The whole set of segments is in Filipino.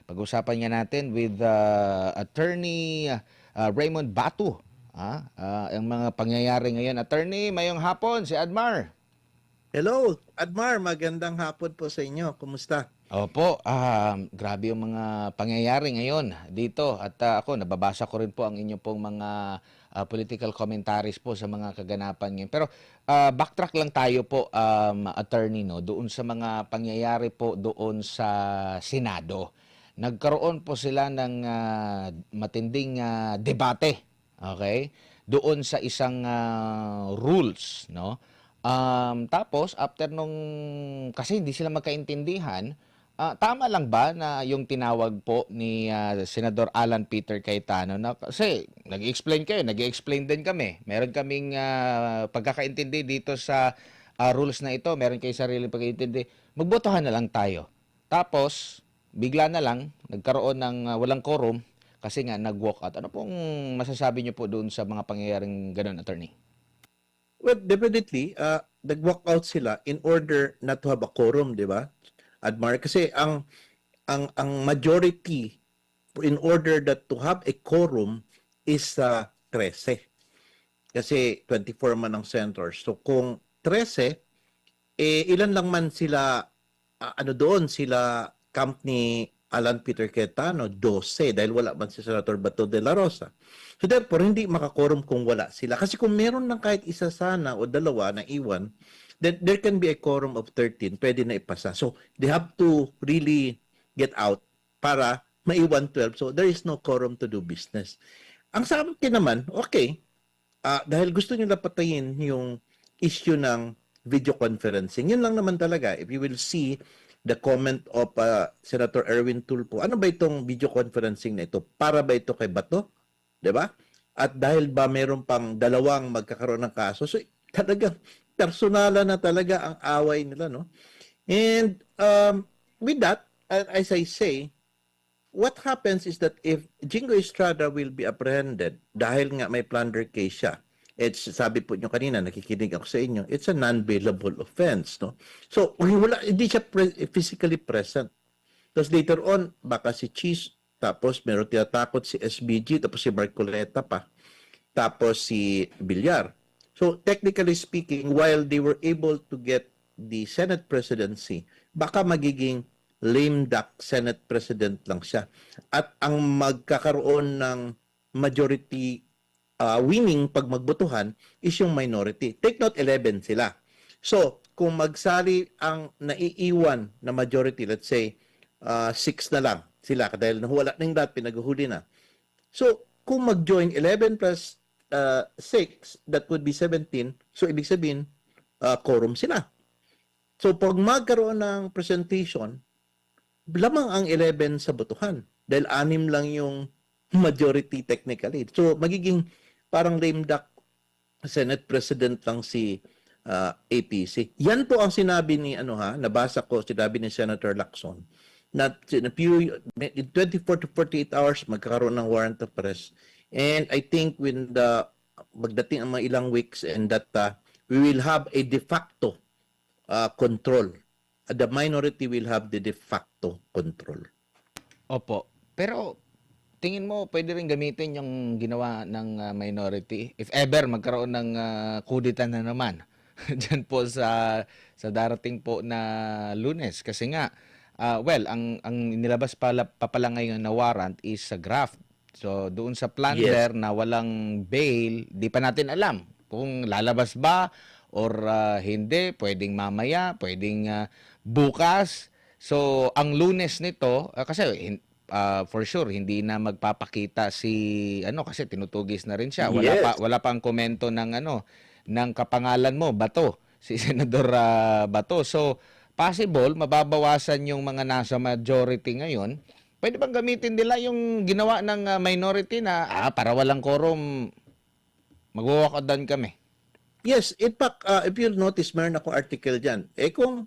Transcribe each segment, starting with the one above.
Pag-usapan nga natin with Attorney Raymond Batu. Ang mga pangyayari ngayon. Attorney, mayong hapon, si Admar. Hello, Admar. Magandang hapon po sa inyo. Kumusta? Opo, grabe yung mga pangyayari ngayon dito. At ako, nababasa ko rin po ang inyo pong mga political commentaries po sa mga kaganapan ngayon. Pero backtrack lang tayo po, attorney, no, doon sa mga pangyayari po doon sa Senado. Nagkaroon po sila ng matinding debate, okay? Doon sa isang rules, no? Tapos, after nung, kasi hindi sila magkaintindihan, tama lang ba na yung tinawag po ni Senador Alan Peter Cayetano na kasi nag-explain kayo, nag-explain din kami. Meron kaming pagkakaintindi dito sa rules na ito, meron kayo sarili pagkakaintindi. Magbotohan na lang tayo. Tapos, bigla na lang, nagkaroon ng walang quorum kasi nga nag-walk out. Ano pong masasabi niyo po doon sa mga pangyayaring ganun, attorney? Well, definitely, nag-walk out sila in order not to have a quorum, di ba? Admar, kasi ang majority in order that to have a quorum is 13. Kasi 24 man ang senators. So kung 13, ilan lang man sila, ano doon, sila camp ni Alan Peter Cayetano, 12, dahil wala man si Senator Bato de la Rosa. So therefore, hindi makakorum kung wala sila. Kasi kung meron lang kahit isa sana o dalawa na iwan, then there can be a quorum of 13, pwede na ipasa. So they have to really get out para maiwan 12. So there is no quorum to do business. Ang sa akin naman, okay, dahil gusto nila patayin yung issue ng video conferencing. Yun lang naman talaga. If you will see the comment of Senator Erwin Tulfo, ano ba itong video conferencing na ito? Para ba ito kay Bato? 'Di ba? At dahil ba meron pang dalawang magkakaroon ng kaso, so talagang personala na talaga ang away nila, no? And with that, as I say, what happens is that if Jingo Estrada will be apprehended dahil nga may plunder case siya, it's, sabi po nyo kanina, nakikinig ako sa inyo, it's a non-bailable offense, no? So, hindi siya physically present. Tapos later on, baka si Cheese, tapos meron tinatakot si SBG, tapos si Marcoleta pa, tapos si Villar. So, technically speaking, while they were able to get the Senate presidency, baka magiging lame duck Senate president lang siya. At ang magkakaroon ng majority winning pag magbotohan is yung minority. Take note, 11 sila. So, kung magsali ang naiiwan na majority, let's say, 6 na lang sila, dahil wala nang dat, pinaghuli na. So, kung mag-join 11 plus 6, that would be 17. So, ibig sabihin, quorum sila. So, pag magkaroon ng presentation, lamang ang 11 sa botohan. Dahil 6 lang yung majority technically. So, magiging parang lame duck Senate President lang si APC. Yan po ang sinabi ni, nabasa ko, sinabi ni Senator Lacson, na in 24 to 48 hours, magkakaroon ng warrant of arrest. And I think when magdating ang mga ilang weeks and that we will have a de facto control. The minority will have the de facto control. Opo. Pero tingin mo pwede rin gamitin yung ginawa ng minority if ever magkaroon ng kudita na naman diyan po sa darating po na Lunes kasi nga ang nilabas pa pala ngayon na warrant is sa graft. So doon sa plunder na walang bail, di pa natin alam kung lalabas ba or hindi, pwedeng mamaya, pwedeng bukas. So ang Lunes nito kasi for sure hindi na magpapakita si kasi tinutugis na rin siya. Wala pa ang komento ng ng kapangalan mo, Bato, si Senador Bato. So possible mababawasan yung mga nasa majority ngayon. Pwede bang gamitin nila yung ginawa ng minority na para walang quorum mag-walk out down kami? Yes, in fact, if you'll notice, meron akong article dyan. Kung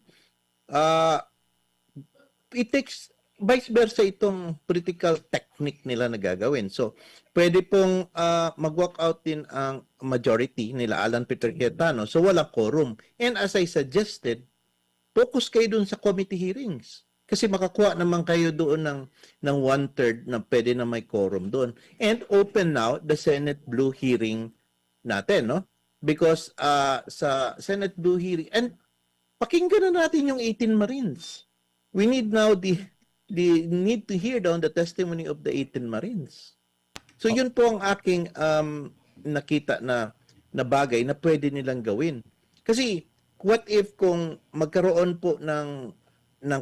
it takes vice versa itong political technique nila na gagawin. So, pwede pong mag-walk out din ang majority nila, Alan Peter Cayetano. So, walang quorum. And as I suggested, focus kayo dun sa committee hearings. Kasi makakuha naman kayo doon ng one-third na pwede na may quorum doon. And open now the Senate Blue hearing natin, no? Because sa Senate Blue hearing, and pakinggan na natin yung 18 Marines. We need now the need to hear down the testimony of the 18 Marines. So yun po ang aking nakita na bagay na pwede nilang gawin. Kasi what if kung magkaroon po ng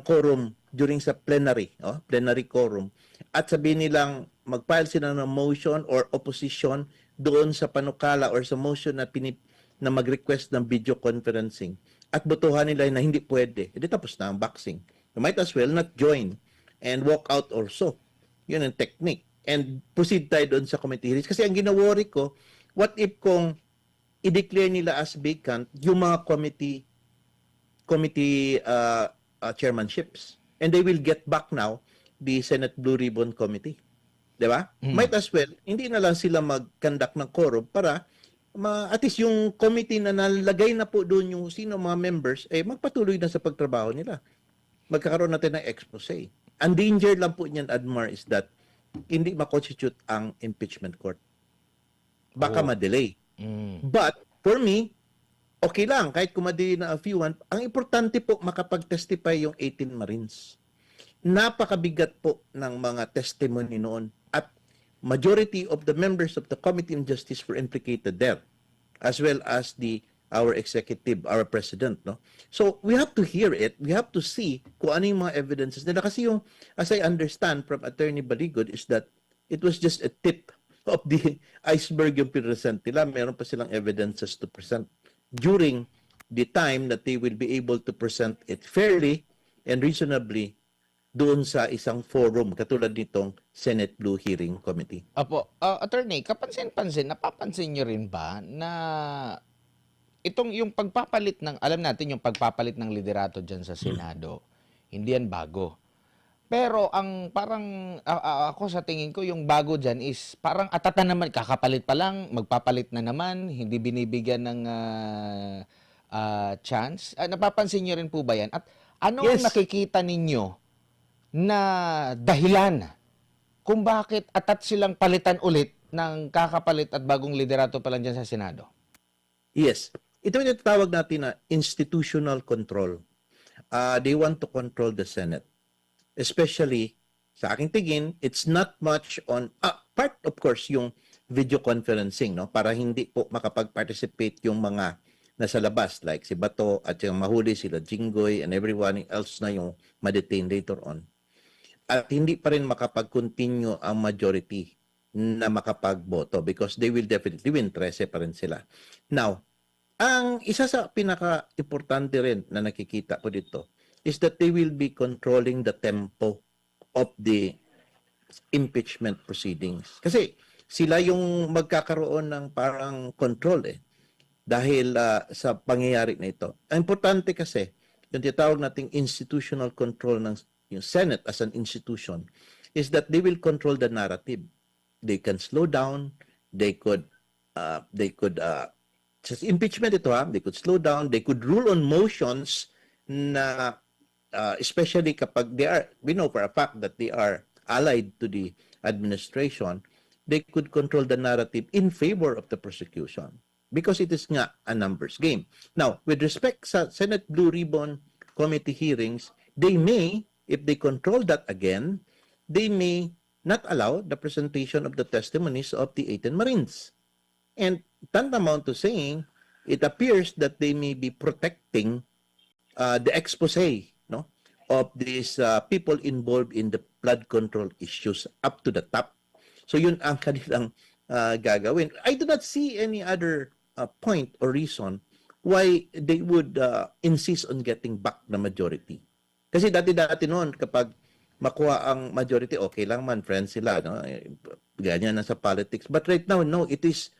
quorum during sa plenary, plenary quorum, at sabihin nilang mag-file sila ng motion or opposition doon sa panukala or sa motion na mag-request ng video conferencing at botohan nila na hindi pwede, edi tapos na ang boxing. You might as well not join and walk out or so. Yun ang technique. And proceed tayo doon sa committee hearings. Kasi ang ginaworry ko, what if kung i-declare nila as vacant yung mga committee chairmanships. And they will get back now the Senate Blue Ribbon Committee. Di ba? Might as well, hindi na lang sila mag-conduct ng quorum para at least yung committee na nalagay na po doon yung sino mga members, magpatuloy na sa pagtrabaho nila. Magkakaroon natin ng expose. Ang danger lang po niyan, Admar, is that hindi ma-constitute ang impeachment court. Baka ma-delay. But, for me, okay lang, kahit kumadili na a few one, ang importante po makapag-testify yung 18 Marines. Napakabigat po ng mga testimony noon at majority of the members of the Committee on Justice were implicated there, as well as our executive, our president, no? So, we have to hear it. We have to see kung ano yung mga evidences nila. Kasi yung, as I understand from Attorney Baligod, is that it was just a tip of the iceberg yung pinresent nila. Meron pa silang evidences to present during the time that they will be able to present it fairly and reasonably doon sa isang forum katulad nitong Senate Blue Hearing Committee. Apo, attorney, kapansin-pansin, napapansin nyo rin ba na itong yung pagpapalit ng, alam natin yung pagpapalit ng liderato dyan sa Senado, hindi yan bago. Pero ang parang, ako sa tingin ko, yung bago dyan is parang atata naman, kakapalit pa lang, magpapalit na naman, hindi binibigyan ng chance. Napapansin nyo rin po ba yan? At ano ang Yes. nakikita ninyo na dahilan kung bakit atat silang palitan ulit ng kakapalit at bagong liderato pa lang dyan sa Senado? Yes. Ito yung tinatawag natin na institutional control. They want to control the Senate. Especially, sa aking tingin, it's not much on, part of course, yung video conferencing, no? Para hindi po makapag-participate yung mga nasa labas, like si Bato at yung mahuli sila Jinggoy and everyone else na yung ma-detain later on. At hindi pa rin makapag-continue ang majority na makapagboto because they will definitely win, 13 pa rin sila. Now, ang isa sa pinaka-importante rin na nakikita ko dito is that they will be controlling the tempo of the impeachment proceedings. Kasi sila yung magkakaroon ng parang control dahil sa pangyayari na ito. Ang importante kasi, yung tinatawag nating institutional control ng yung Senate as an institution is that they will control the narrative. They can slow down, they could just impeachment ito they could slow down, they could rule on motions na especially kapag we know for a fact that they are allied to the administration, they could control the narrative in favor of the prosecution because it is nga a numbers game. Now, with respect sa Senate Blue Ribbon Committee hearings, they may, if they control that again, they may not allow the presentation of the testimonies of the 18 Marines. And tantamount to saying, it appears that they may be protecting the expose of these people involved in the flood control issues up to the top. So yun ang kanilang gagawin. I do not see any other point or reason why they would insist on getting back the majority. Kasi dati-dati noon, kapag makuha ang majority, okay lang man, friends sila, no? Ganyan na sa politics. But right now, no, it is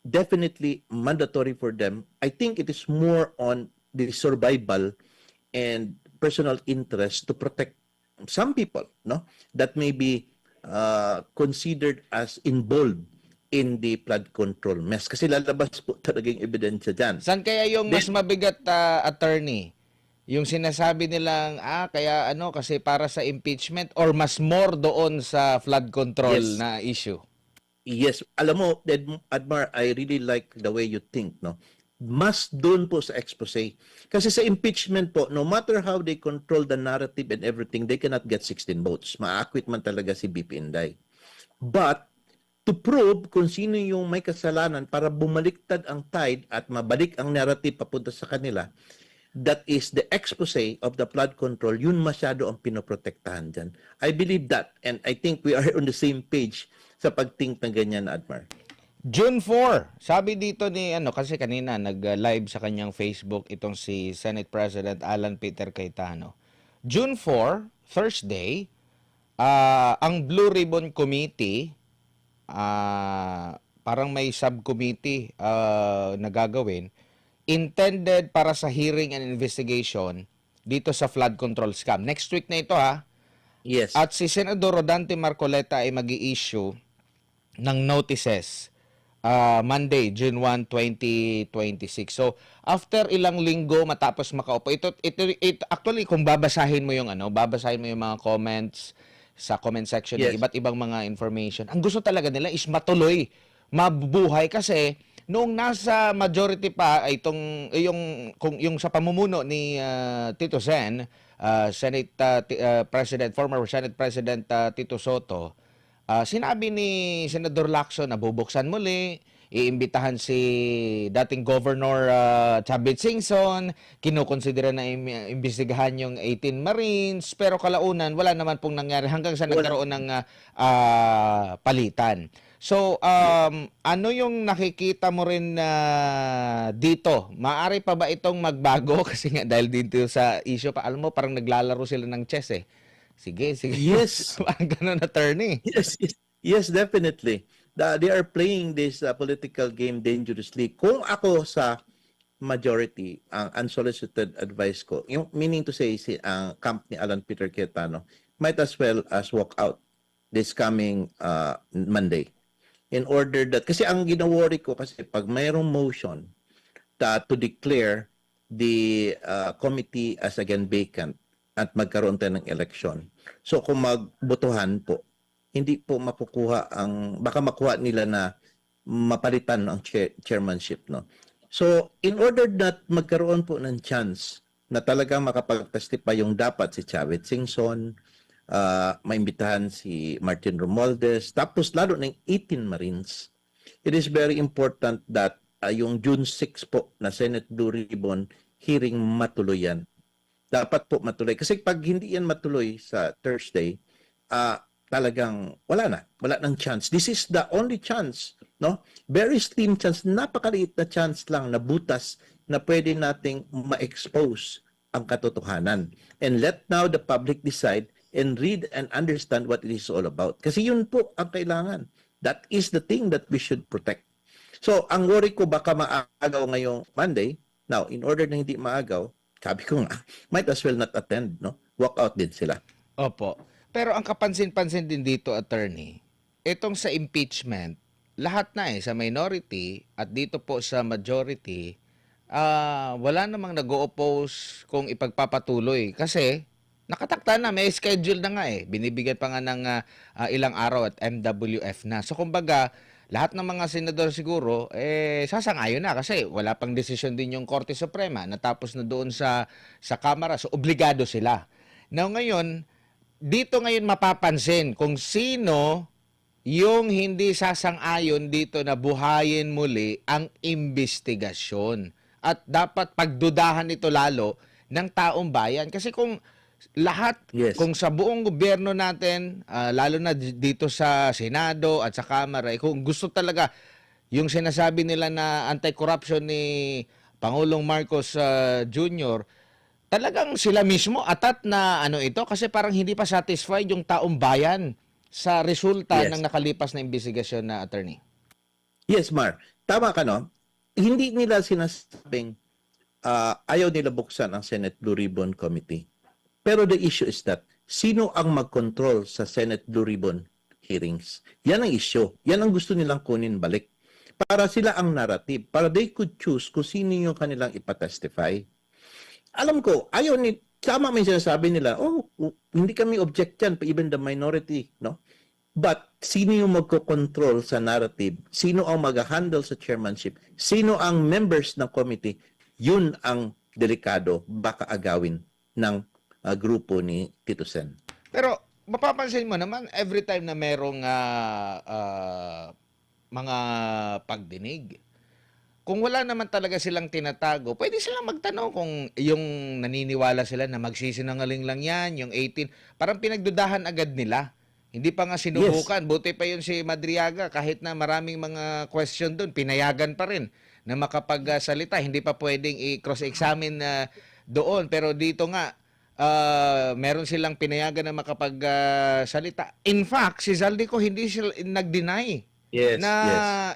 definitely mandatory for them. I think it is more on the survival and personal interest to protect some people, no, that may be considered as involved in the flood control mess. Kasi lalabas po talagang ebidensya dyan. Saan kaya yung mas mabigat, attorney? Yung sinasabi nilang, kaya ano, kasi para sa impeachment or mas more doon sa flood control Yes. na issue? Yes, alam mo, Admar, I really like the way you think, no? Mas doon po sa expose. Kasi sa impeachment po, no matter how they control the narrative and everything, they cannot get 16 votes. Ma-acquit man talaga si BP Inday. But, to prove kung sino yung may kasalanan para bumaliktad ang tide at mabalik ang narrative papunta sa kanila, that is the expose of the flood control, yun masyado ang pinoprotektahan dyan. I believe that, and I think we are on the same page sa pag-think ng ganyan, Admar. June 4, sabi dito ni ano kasi kanina nag-live sa kanyang Facebook itong si Senate President Alan Peter Cayetano. June 4, Thursday, ang Blue Ribbon Committee, parang may subcommittee na gagawin intended para sa hearing and investigation dito sa flood control scam. Next week na ito ha. Yes. At si Senador Rodante Marcoleta ay mag-i-issue ng notices Monday, June 1, 2026. So, after ilang linggo matapos makaupo, ito actually kung babasahin mo yung mga comments sa comment section ng Yes. iba't ibang mga information, ang gusto talaga nila is matuloy, mabuhay kasi noong nasa majority pa ay yung sa pamumuno ni Tito Sen, Senate President, former Senate President Tito Soto, sinabi ni Senador Lacson na bubuksan muli, iimbitahan si dating Governor Chavit Singson, kinukonsidera na imbestigahan yung 18 Marines, pero kalaunan wala naman pong nangyari hanggang sa nagkaroon ng palitan. So, ano yung nakikita mo rin dito? Maari pa ba itong magbago? Kasi nga dahil dito sa issue pa, alam mo, parang naglalaro sila ng chess eh. Sige. Yes. Parang ganun, attorney. Yes, definitely. They are playing this political game dangerously. Kung ako sa majority, ang unsolicited advice ko, yung meaning to say, ang camp ni Alan Peter Cayetano, might as well as walk out this coming Monday. In order that, kasi ang ginaworry ko kasi pag mayroong motion to declare the committee as again vacant at magkaroon tayo ng election. So kung magbotohan po, hindi po makukuha baka makuha nila na mapalitan ang chairmanship, no? So in order that magkaroon po ng chance na talaga makapag-testify yung dapat si Chavit Singson, maimbitahan si Martin Romualdez, tapos lalo ng 18 Marines, it is very important that yung June 6 po na Senate Blue Ribbon hearing matuloy yan. Dapat po matuloy. Kasi pag hindi yan matuloy sa Thursday, talagang wala nang chance. This is the only chance, no? Very slim chance, napakaliit na chance lang na butas na pwede nating ma-expose ang katotohanan. And let now the public decide and read and understand what it is all about. Kasi yun po ang kailangan. That is the thing that we should protect. So, ang worry ko baka maagaw ngayong Monday. Now, in order na hindi maagaw, sabi ko nga, might as well not attend, no? Walk out din sila. Opo. Pero ang kapansin-pansin din dito, attorney, itong sa impeachment, lahat na sa minority at dito po sa majority, wala namang nag-o-oppose kung ipagpapatuloy. Kasi nakatakda na, may schedule na nga binibigyan pa nga ng ilang araw at MWF na. So kumbaga, lahat ng mga senador siguro, sasangayon na kasi wala pang desisyon din yung Korte Suprema, natapos na doon sa Kamara. So obligado sila. Now ngayon, dito ngayon mapapansin kung sino yung hindi sasang-ayon dito na buhayin muli ang investigasyon. At dapat pagdudahan ito lalo ng taong bayan. Kasi kung lahat, Yes. kung sa buong gobyerno natin, lalo na dito sa Senado at sa Kamara, kung gusto talaga yung sinasabi nila na anti-corruption ni Pangulong Marcos Jr., talagang sila mismo atat na ito kasi parang hindi pa satisfied yung taong bayan sa resulta Yes. ng nakalipas na investigasyon na attorney. Yes, Mar. Tama ka, no? Hindi nila sinasabing ayaw nila buksan ang Senate Blue Ribbon Committee. Pero the issue is that, sino ang mag-control sa Senate Blue Ribbon hearings? Yan ang issue. Yan ang gusto nilang kunin balik. Para sila ang narrative. Para they could choose kung sino yung kanilang ipatestify. alam ko, ayaw ni, tama may sinasabi nila, hindi kami object yan, even the minority, no? But, sino yung magko-control sa narrative? Sino ang mag-handle sa chairmanship? Sino ang members ng committee? Yun ang delikado, baka agawin ng grupo ni Tito Sen. Pero mapapansin mo naman every time na merong mga pagdinig, kung wala naman talaga silang tinatago, pwede silang magtanong kung yung naniniwala sila na magsisinungaling lang yan, yung 18, parang pinagdudahan agad nila. Hindi pa nga sinubukan. Buti pa yun si Madriaga, kahit na maraming mga question doon, pinayagan pa rin na makapagsalita. Hindi pa pwedeng i-cross-examine doon. Pero dito nga, meron silang pinayagan na makapagsalita. In fact, si Zaldico hindi sila nag-deny Yes, na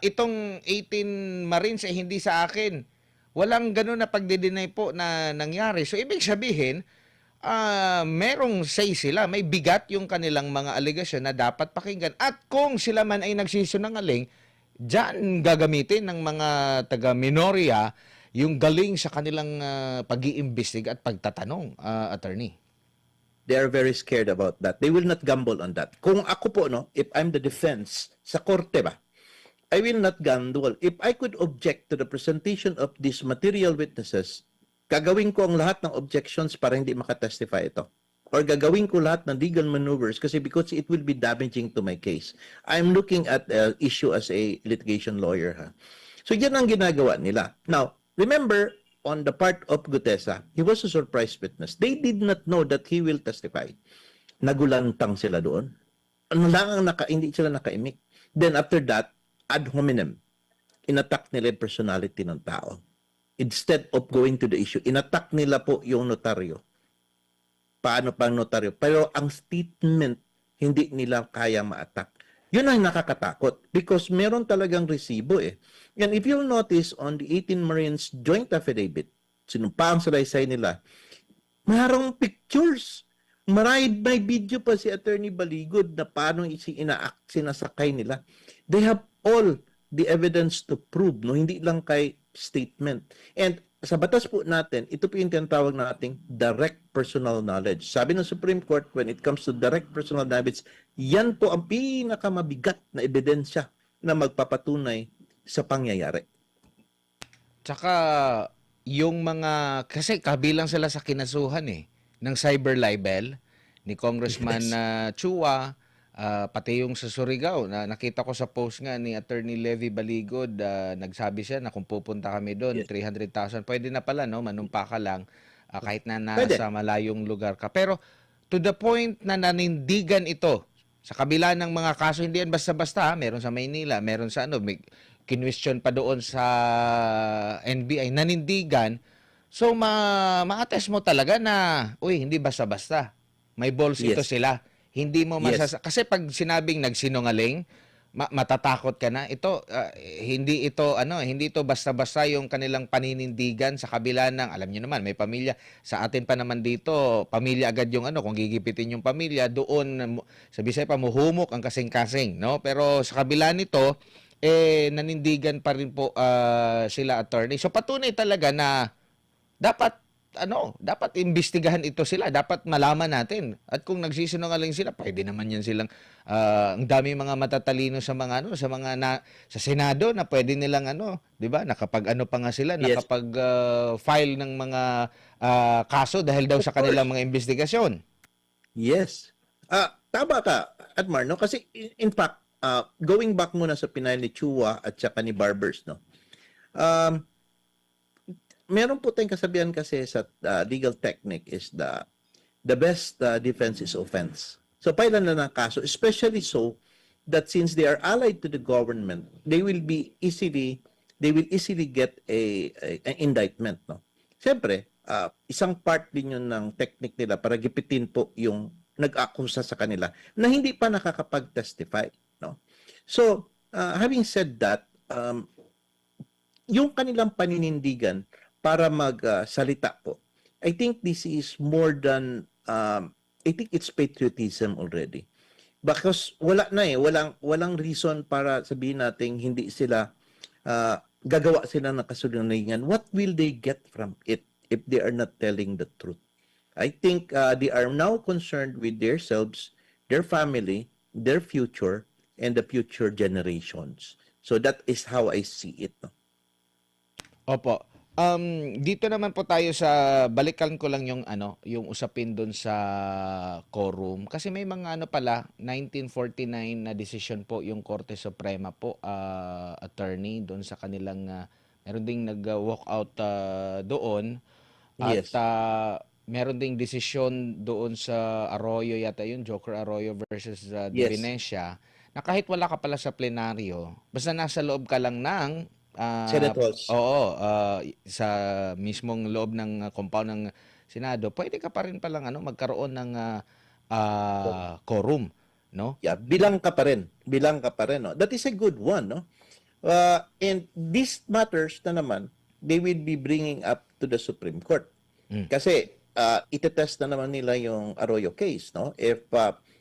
yes. itong 18 Marines ay hindi sa akin. Walang ganun na pagde-deny po na nangyari. So, ibig sabihin, merong say sila, may bigat yung kanilang mga aligasyon na dapat pakinggan. At kung sila man ay nagsisinungaling, diyan gagamitin ng mga taga-minorya yung galing sa kanilang pag-iimbestiga at pagtatanong, attorney. They are very scared about that. They will not gamble on that. Kung ako po, no, if I'm the defense sa korte ba, I will not gamble. If I could object to the presentation of these material witnesses, gagawin ko ang lahat ng objections para hindi makatestify ito. Or gagawin ko lahat ng legal maneuvers kasi because it will be damaging to my case. I'm looking at the issue as a litigation lawyer. Ha? So yan ang ginagawa nila. Now, remember, on the part of Gutesa, he was a surprise witness. They did not know that he will testify. Nagulantang sila doon. Ano lang ang hindi sila nakaimik. Then after that, ad hominem, inattack nila yung personality ng tao. Instead of going to the issue, inattack nila po yung notaryo. Paano pang notaryo? Pero ang statement, hindi nila kaya ma-attack. Yun ang nakakatakot because meron talagang resibo eh. And if you'll notice on the 18 Marines joint affidavit, sinumpang salaysay nila, mayroong pictures. May video pa si Attorney Baligod na paano sinasakay nila. They have all the evidence to prove, no? Hindi lang kay statement. And sa batas po natin, ito po yung tinatawag nating direct personal knowledge. Sabi ng Supreme Court, when it comes to direct personal knowledge, yan po ang pinakamabigat na ebidensya na magpapatunay sa pangyayari. Tsaka, yung mga, kasi kabilang sila sa kinasuhan ng cyber libel ni Congressman Chua, pati yung sa Surigao, na nakita ko sa post nga ni Attorney Levy Baligod, nagsabi siya na kung pupunta kami doon, 300,000, pwede na pala, no? Manumpa ka lang, kahit na nasa malayong lugar ka. Pero, to the point na nanindigan ito, sa kabila ng mga kaso, hindi yan basta-basta, meron sa Maynila, meron sa may kinwestiyon pa doon sa NBI, nanindigan, so ma-attest mo talaga na, hindi basta-basta. May balls ito sila. Hindi mo kasi pag sinabing nagsinungaling, matatakot ka na. Ito hindi ito basta-basta yung kanilang paninindigan sa kabila ng, alam niyo naman, may pamilya. Sa atin pa naman dito, pamilya agad yung kung gigipitin yung pamilya, doon sa Bisaya pa muhumok ang kasing-kasing, no? Pero sa kabila nito, nanindigan pa rin po sila, attorney. So patunay talaga na dapat imbestigahan ito sila. Dapat malaman natin. At kung nagsisinungaling sila, pwede naman yan silang ang dami mga matatalino sa mga sa Senado na pwede nilang 'di ba? Pa nga sila, nakapag-file ng mga kaso dahil daw sa kanilang mga investigasyon. Yes. Tama ka, Admar, no? Kasi in fact, going back muna sa Pinay ni Chua at saka ni Barbers, no? Meron po tayong kasabihan kasi sa legal technique is the best defense is offense. So, pailan na ng kaso, especially so that since they are allied to the government, they will easily get an indictment, no? Siyempre, isang part din yun ng technique nila para gipitin po yung nag-akusa sa kanila na hindi pa nakakapag-testify, no? So, having said that, yung kanilang paninindigan para magsalita po, I think this is more than, I think it's patriotism already. Because walang reason para sabihin natin hindi sila, gagawa sila ng kasunungalingan. What will they get from it? if they are not telling the truth. I think they are now concerned with themselves, their family, their future, and the future generations. So that is how I see it. No? Opo. Dito naman po tayo sa balikan ko lang yung ano, yung usapin doon sa quorum kasi may mga ano pala 1949 na decision po yung Korte Suprema po attorney doon sa kanilang meron ding nag-walk out doon at Yes. meron ding desisyon doon sa Arroyo yata yun, Joker Arroyo versus Yes. Divinencia na kahit wala ka pala sa plenaryo, basta nasa loob ka lang ng Senate halls. oo, sa mismong loob ng compound ng Senado, pwede ka pa rin palang ano, magkaroon ng quorum, no? Yeah, bilang ka pa rin. Bilang ka pa rin. No? That is a good one. No? And these matters na naman, they will be bringing up to the Supreme Court. Kasi itetest na naman nila yung Arroyo case. No? If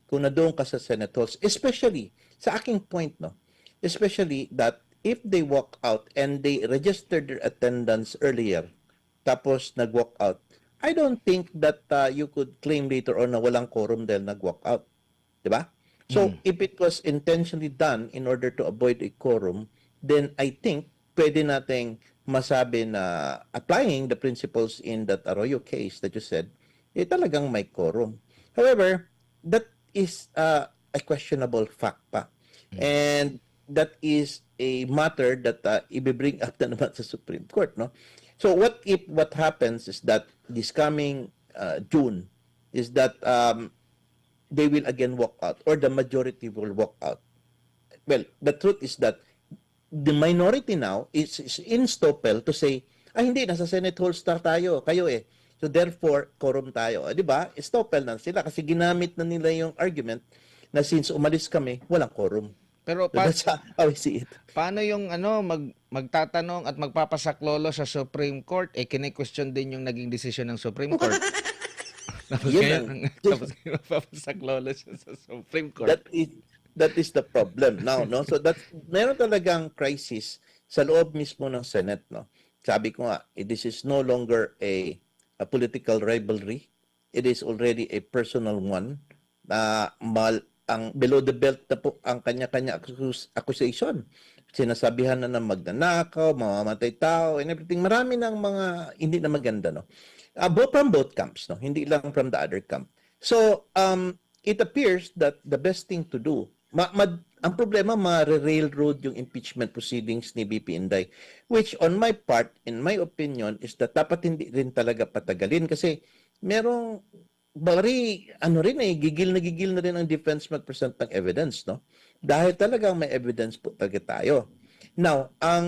kung na doon ka sa Senate halls, especially, sa aking point, no? Especially that if they walk out and they registered their attendance earlier, tapos nag-walk out, I don't think that you could claim later on na walang quorum dahil nag-walk out. Diba? So, if it was intentionally done in order to avoid a quorum, then I think pwede nating masabi na applying the principles in that Arroyo case that you said, talagang may quorum. However, that is a questionable fact pa. And that is a matter that i-bring up na naman sa Supreme Court, no? So what if what happens is that this coming June is that they will again walk out or the majority will walk out? Well, the truth is that the minority now is in stopel to say, hindi, nasa Senate halls tayo, kayo eh. So therefore, quorum tayo. Di ba? Stopel na sila kasi ginamit na nila yung argument na since umalis kami, walang quorum. Pero So that's how I see it. paano yung ano magtatanong at magpapasaklolo sa Supreme Court kine-question din yung naging desisyon ng Supreme Court. Tapos tapos magpapasaklolo siya sa Supreme Court. That is the problem now, no? So meron talagang crisis sa loob mismo ng Senate, no? Sabi ko nga, this is no longer a political rivalry. It is already a personal one na ang below the belt na po ang kanya-kanya accusation. Sinasabihan na ng magnanakaw, mamamatay tao, and everything. Marami ng mga hindi na maganda, no? Both from both camps, no? Hindi lang from the other camp. So, it appears that the best thing to do, ang problema, ma-railroad yung impeachment proceedings ni BP Inday, which on my part, in my opinion, is that dapat hindi rin talaga patagalin kasi merong gigil na rin ang defense mag-present ng evidence, no? Dahil talagang may evidence po talaga tayo. Now, ang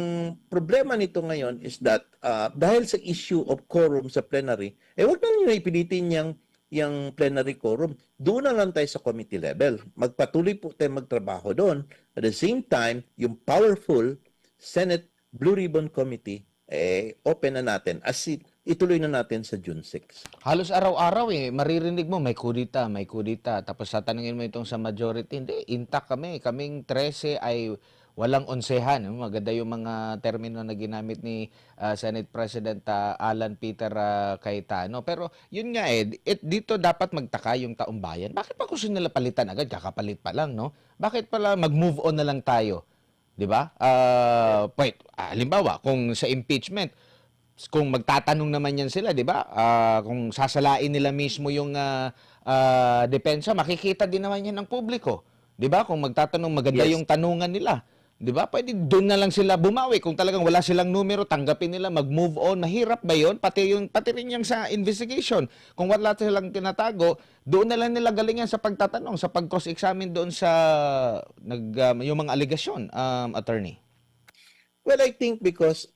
problema nito ngayon is that dahil sa issue of quorum sa plenary, wag na nyo ipilitin yung plenary quorum. Doon na lang tayo sa committee level. Magpatuloy po tayo magtrabaho doon. At the same time, yung powerful Senate Blue Ribbon Committee, open na natin. Ituloy na natin sa June 6. Halos araw-araw maririnig mo may kudita, may kudita. Tapos tatanungin mo itong sa majority, hindi, intact kami. Kaming 13 ay walang onsehan. Maganda yung mga termino na ginamit ni Senate President Alan Peter Cayetano. Pero yun nga dito dapat magtaka yung taong bayan. Bakit pa gusto nila palitan agad? Kakapalit pa lang, no? Bakit pala mag-move on na lang tayo? 'Di ba? Halimbawa, kung sa impeachment, kung magtatanong naman yan sila, 'di ba? Kung sasalain nila mismo yung depensa, makikita din naman yan ng publiko. 'Di ba? Kung magtatanong maganda Yes. yung tanungan nila. 'Di ba? Pwede doon na lang sila bumawi. Kung talagang wala silang numero, tanggapin nila, mag-move on. Mahirap ba 'yon? Pati rin yung sa investigation. Kung wala silang tinatago, doon na lang nila galingan sa pagtatanong, sa pag-cross-examine doon sa yung mga alegasyon, attorney. Well, I think because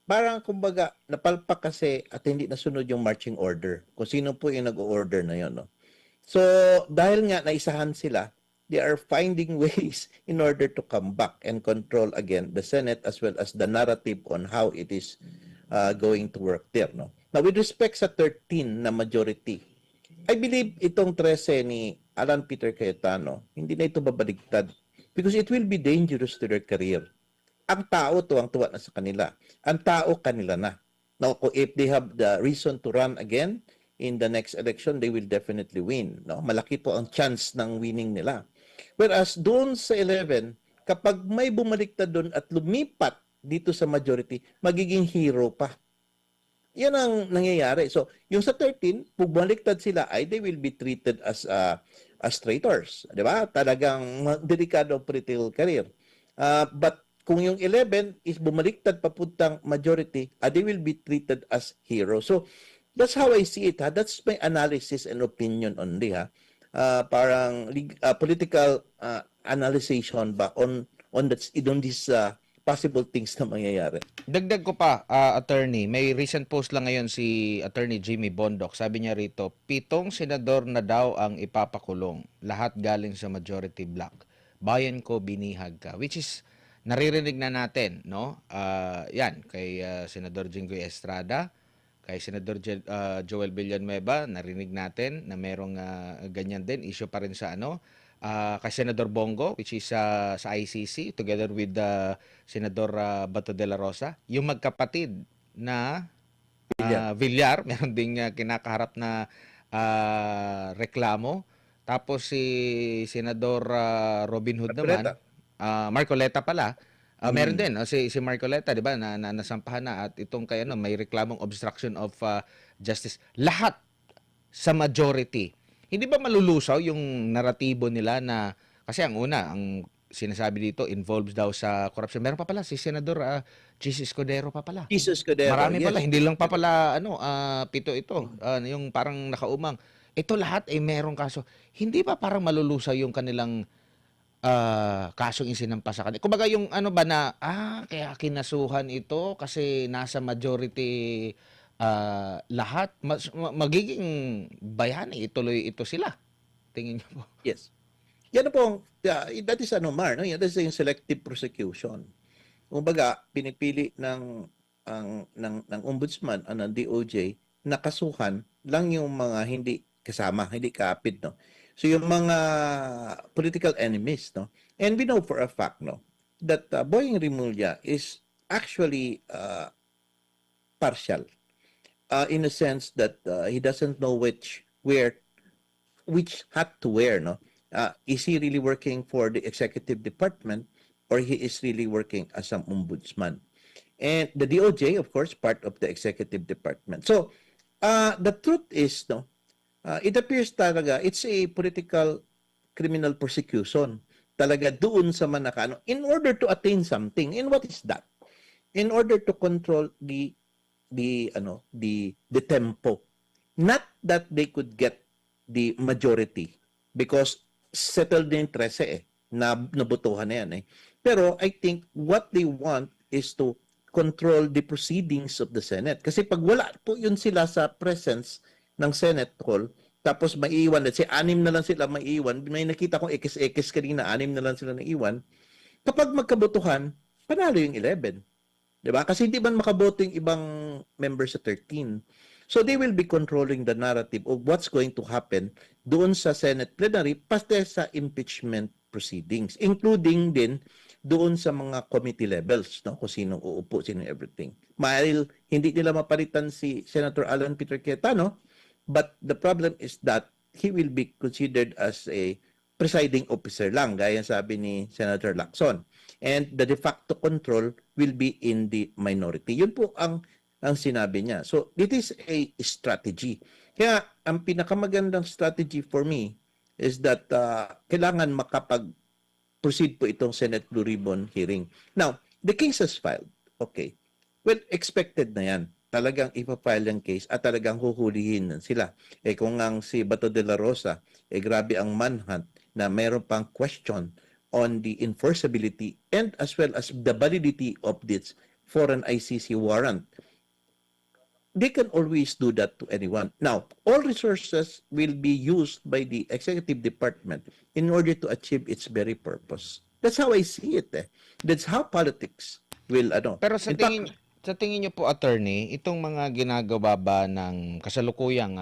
parang kumbaga napalpak kasi at hindi nasunod yung marching order. Kung sino po yung nag-order na yon, no? So, dahil nga naisahan sila, they are finding ways in order to come back and control again the Senate as well as the narrative on how it is going to work there, no? Now, with respect sa 13 na majority, I believe itong 13 ni Alan Peter Cayetano, hindi na ito babaligtad because it will be dangerous to their career. Ang tao tuwang-tuwa na sa kanila. Ang tao kanila na. Now, if they have the reason to run again in the next election, they will definitely win. No? Malaki po ang chance ng winning nila. Whereas doon sa 11, kapag may bumaliktad doon at lumipat dito sa majority, magiging hero pa. Yan ang nangyayari. So, yung sa 13, bumaliktad sila, ay they will be treated as traitors. Di ba? Talagang delikado ang political career. But kung yung 11 is bumaliktad papuntang majority, they will be treated as heroes. So, that's how I see it. Ha? That's my analysis and opinion only. Ha? Parang political analyzation ba on these possible things na mangyayari. Dagdag ko pa, attorney, may recent post lang ngayon si attorney Jimmy Bondoc. Sabi niya rito, 7 senador na daw ang ipapakulong. Lahat galing sa majority block. Bayan ko, binihag ka. Which is, naririnig na natin, no? Yan, kay Senador Jinggoy Estrada, kay Senador Joel Villanueva, narinig natin na merong ganyan din. Issue pa rin sa kay Senador Bongo, which is sa ICC, together with Senador Bato de la Rosa. Yung magkapatid na Villar, meron ding kinakaharap na reklamo. Tapos si Senador Robin Hood naman, Marcoleta pala, meron din si Marcoleta, 'di ba, na nasampahan na, at itong kay may reklamong obstruction of justice. Lahat sa majority. Hindi ba malulusaw yung naratibo nila na, kasi ang una, ang sinasabi dito, involves daw sa corruption. Meron pa pala si Senador Jesus Escudero pa pala. Jesus Cordero. Marami yes. pala, hindi lang pa pala, 7 ito, yung parang nakaumang. Ito lahat ay merong kaso. Hindi ba parang malulusaw yung kanilang kasong isinampa sa kanila? Kumbaga yung ba na, kaya kinasuhan ito kasi nasa majority lahat, magiging bayani, ituloy ito sila. Tingin niyo po? Yes. Yan po, that is Mar, no? That is yung selective prosecution. Kumbaga, pinipili ng ombudsman, ng DOJ, nakasuhan lang yung mga hindi kasama, hindi kapit, no? So yung mga political enemies, no? And we know for a fact, no, that Boying Rimulya is actually partial. In a sense that he doesn't know which hat to wear, no? Is he really working for the executive department, or he is really working as an ombudsman? And the DOJ, of course, part of the executive department. So the truth is, no, it appears talaga it's a political criminal prosecution talaga doon sa Manakano in order to attain something. And what is that? In order to control the tempo. Not that they could get the majority, because settled din 13 na nabotohan na yan Pero I think what they want is to control the proceedings of the Senate. Kasi pag wala po yun sila sa presence ng Senate Hall, tapos maiiwan, let's say 6 na lang sila maiiwan, may nakita kong X kanina, 6 na lang sila naiiwan, kapag magkabotohan, panalo yung 11. Diba? Kasi hindi man makaboto yung ibang members sa 13. So they will be controlling the narrative of what's going to happen doon sa Senate plenary pati sa impeachment proceedings, including din doon sa mga committee levels, no? Kung sino uupo, sino everything. Mahal, hindi nila mapalitan si Senator Alan Peter Cayetano, but the problem is that he will be considered as a presiding officer lang, gaya sabi ni Senator Lacson. And the de facto control will be in the minority. Yun po ang sinabi niya. So, it is a strategy. Kaya, ang pinakamagandang strategy for me is that kailangan makapag-proceed po itong Senate Blue Ribbon hearing. Now, the case is filed. Okay. Well, expected na yan. Talagang ipafile yung case at talagang huhulihin sila. Kung ang si Bato de la Rosa, grabe ang manhunt na meron pang question on the enforceability and as well as the validity of this foreign ICC warrant. They can always do that to anyone. Now, all resources will be used by the executive department in order to achieve its very purpose. That's how I see it. That's how politics will, Pero sa tingin niyo po, attorney, itong mga ginagawa ba ng kasalukuyang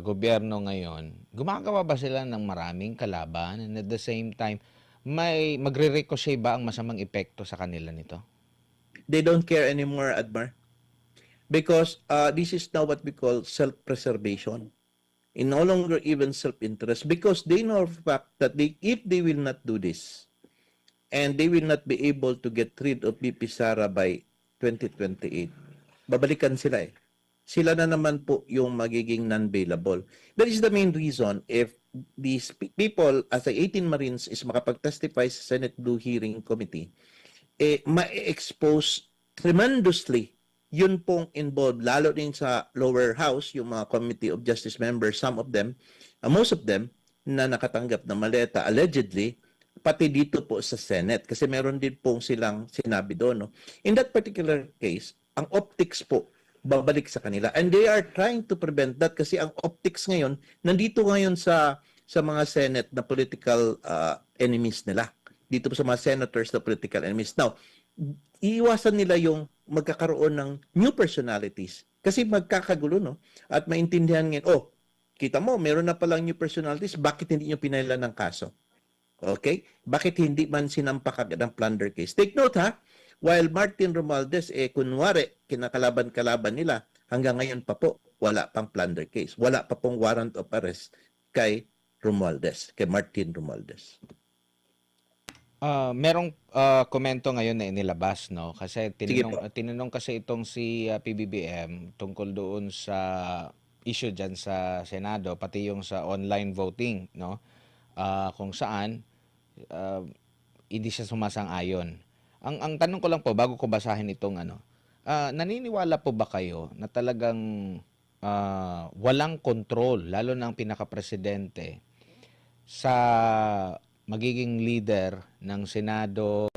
gobyerno ngayon, gumagawa ba sila ng maraming kalaban, and at the same time, may magre-ricochet ba ang masamang epekto sa kanila nito? They don't care anymore, Admar. because this is now what we call self-preservation. In no longer even self-interest, because they know for a fact that if they will not do this, and they will not be able to get rid of BP Sara by 2028, babalikan sila eh. Sila na naman po yung magiging non-bailable. That is the main reason if these people, as the 18 Marines, is makapag-testify sa Senate Blue Hearing Committee, ma-expose tremendously yun pong involved, lalo din sa lower house, yung mga Committee of Justice members, some of them, most of them, na nakatanggap ng maleta, allegedly, pati dito po sa Senate. Kasi meron din pong silang sinabi doon. No? In that particular case, ang optics po, babalik sa kanila. And they are trying to prevent that kasi ang optics ngayon, nandito ngayon sa mga Senate na political enemies nila. Dito po sa mga senators na political enemies. Now, iiwasan nila yung magkakaroon ng new personalities. Kasi magkakagulo, no? At maintindihan ngayon, kita mo, meron na palang new personalities, bakit hindi nyo pinailan ng kaso? Okay? Bakit hindi man sinampak agad ang plunder case? Take note, ha? While Martin Romualdez, kunwari, kinakalaban-kalaban nila, hanggang ngayon pa po, wala pang plunder case. Wala pa pong warrant of arrest kay Romualdez, kay Martin Romualdez. Merong komento ngayon na inilabas, no? Kasi Sige po. tinanong kasi itong si PBBM tungkol doon sa issue dyan sa Senado, pati yung sa online voting, no? Kung saan hindi siya sumasang-ayon. Ang tanong ko lang po, bago ko basahin itong naniniwala po ba kayo na talagang walang kontrol, lalo ng pinaka-presidente, sa magiging leader ng Senado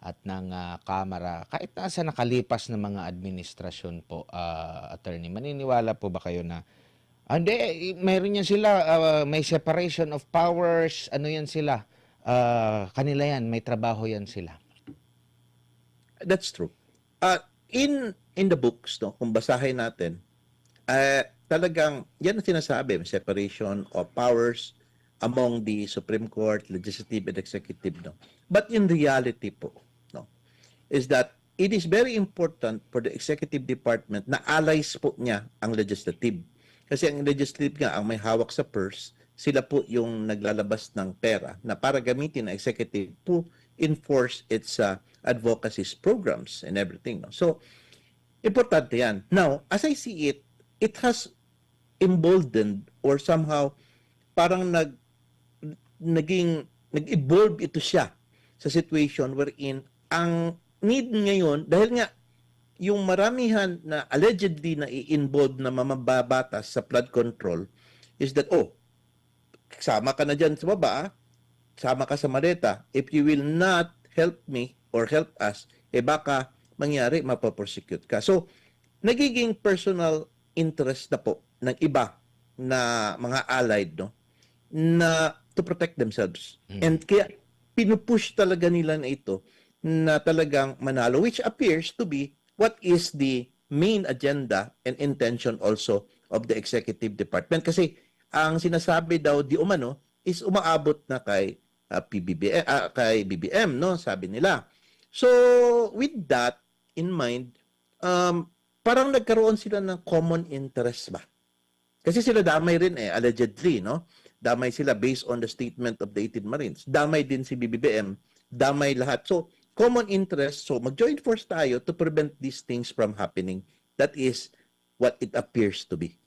at ng Kamara, kahit nasa nakalipas na mga administrasyon po, attorney, maniniwala po ba kayo na hindi, mayroon yan sila, may separation of powers, ano yan sila, kanila yan, may trabaho yan sila? That's true. In the books, no, kung basahin natin, talagang yan ang sinasabi, separation of powers among the Supreme Court, legislative and executive, no. But in reality po, no, is that it is very important for the executive department na allies po niya ang legislative. Kasi ang legislative nga ang may hawak sa purse, sila po yung naglalabas ng pera na para gamitin ng executive to enforce its advocacy programs and everything. No? So, importante yan. Now, as I see it, it has emboldened or somehow parang nag-evolve ito siya sa situation wherein ang need ngayon, dahil nga yung maramihan na allegedly na i-involve na mamababatas sa flood control is that, sama ka na dyan sa baba, sama ka sa maleta. If you will not help me or help us, baka mangyari, mapaprosecute ka. So, nagiging personal interest na po ng iba na mga allied, no, na to protect themselves. And kaya pinupush talaga nila na ito na talagang manalo, which appears to be what is the main agenda and intention also of the executive department. Kasi ang sinasabi daw di umano is umaabot na kay kay BBM, no, sabi nila. So with that in mind, parang nagkaroon sila ng common interest ba? Kasi sila damay rin allegedly, no? Damay sila based on the statement of the 18 Marines. Damay din si BBM, damay lahat. So common interest, so mag-join force tayo to prevent these things from happening. That is what it appears to be.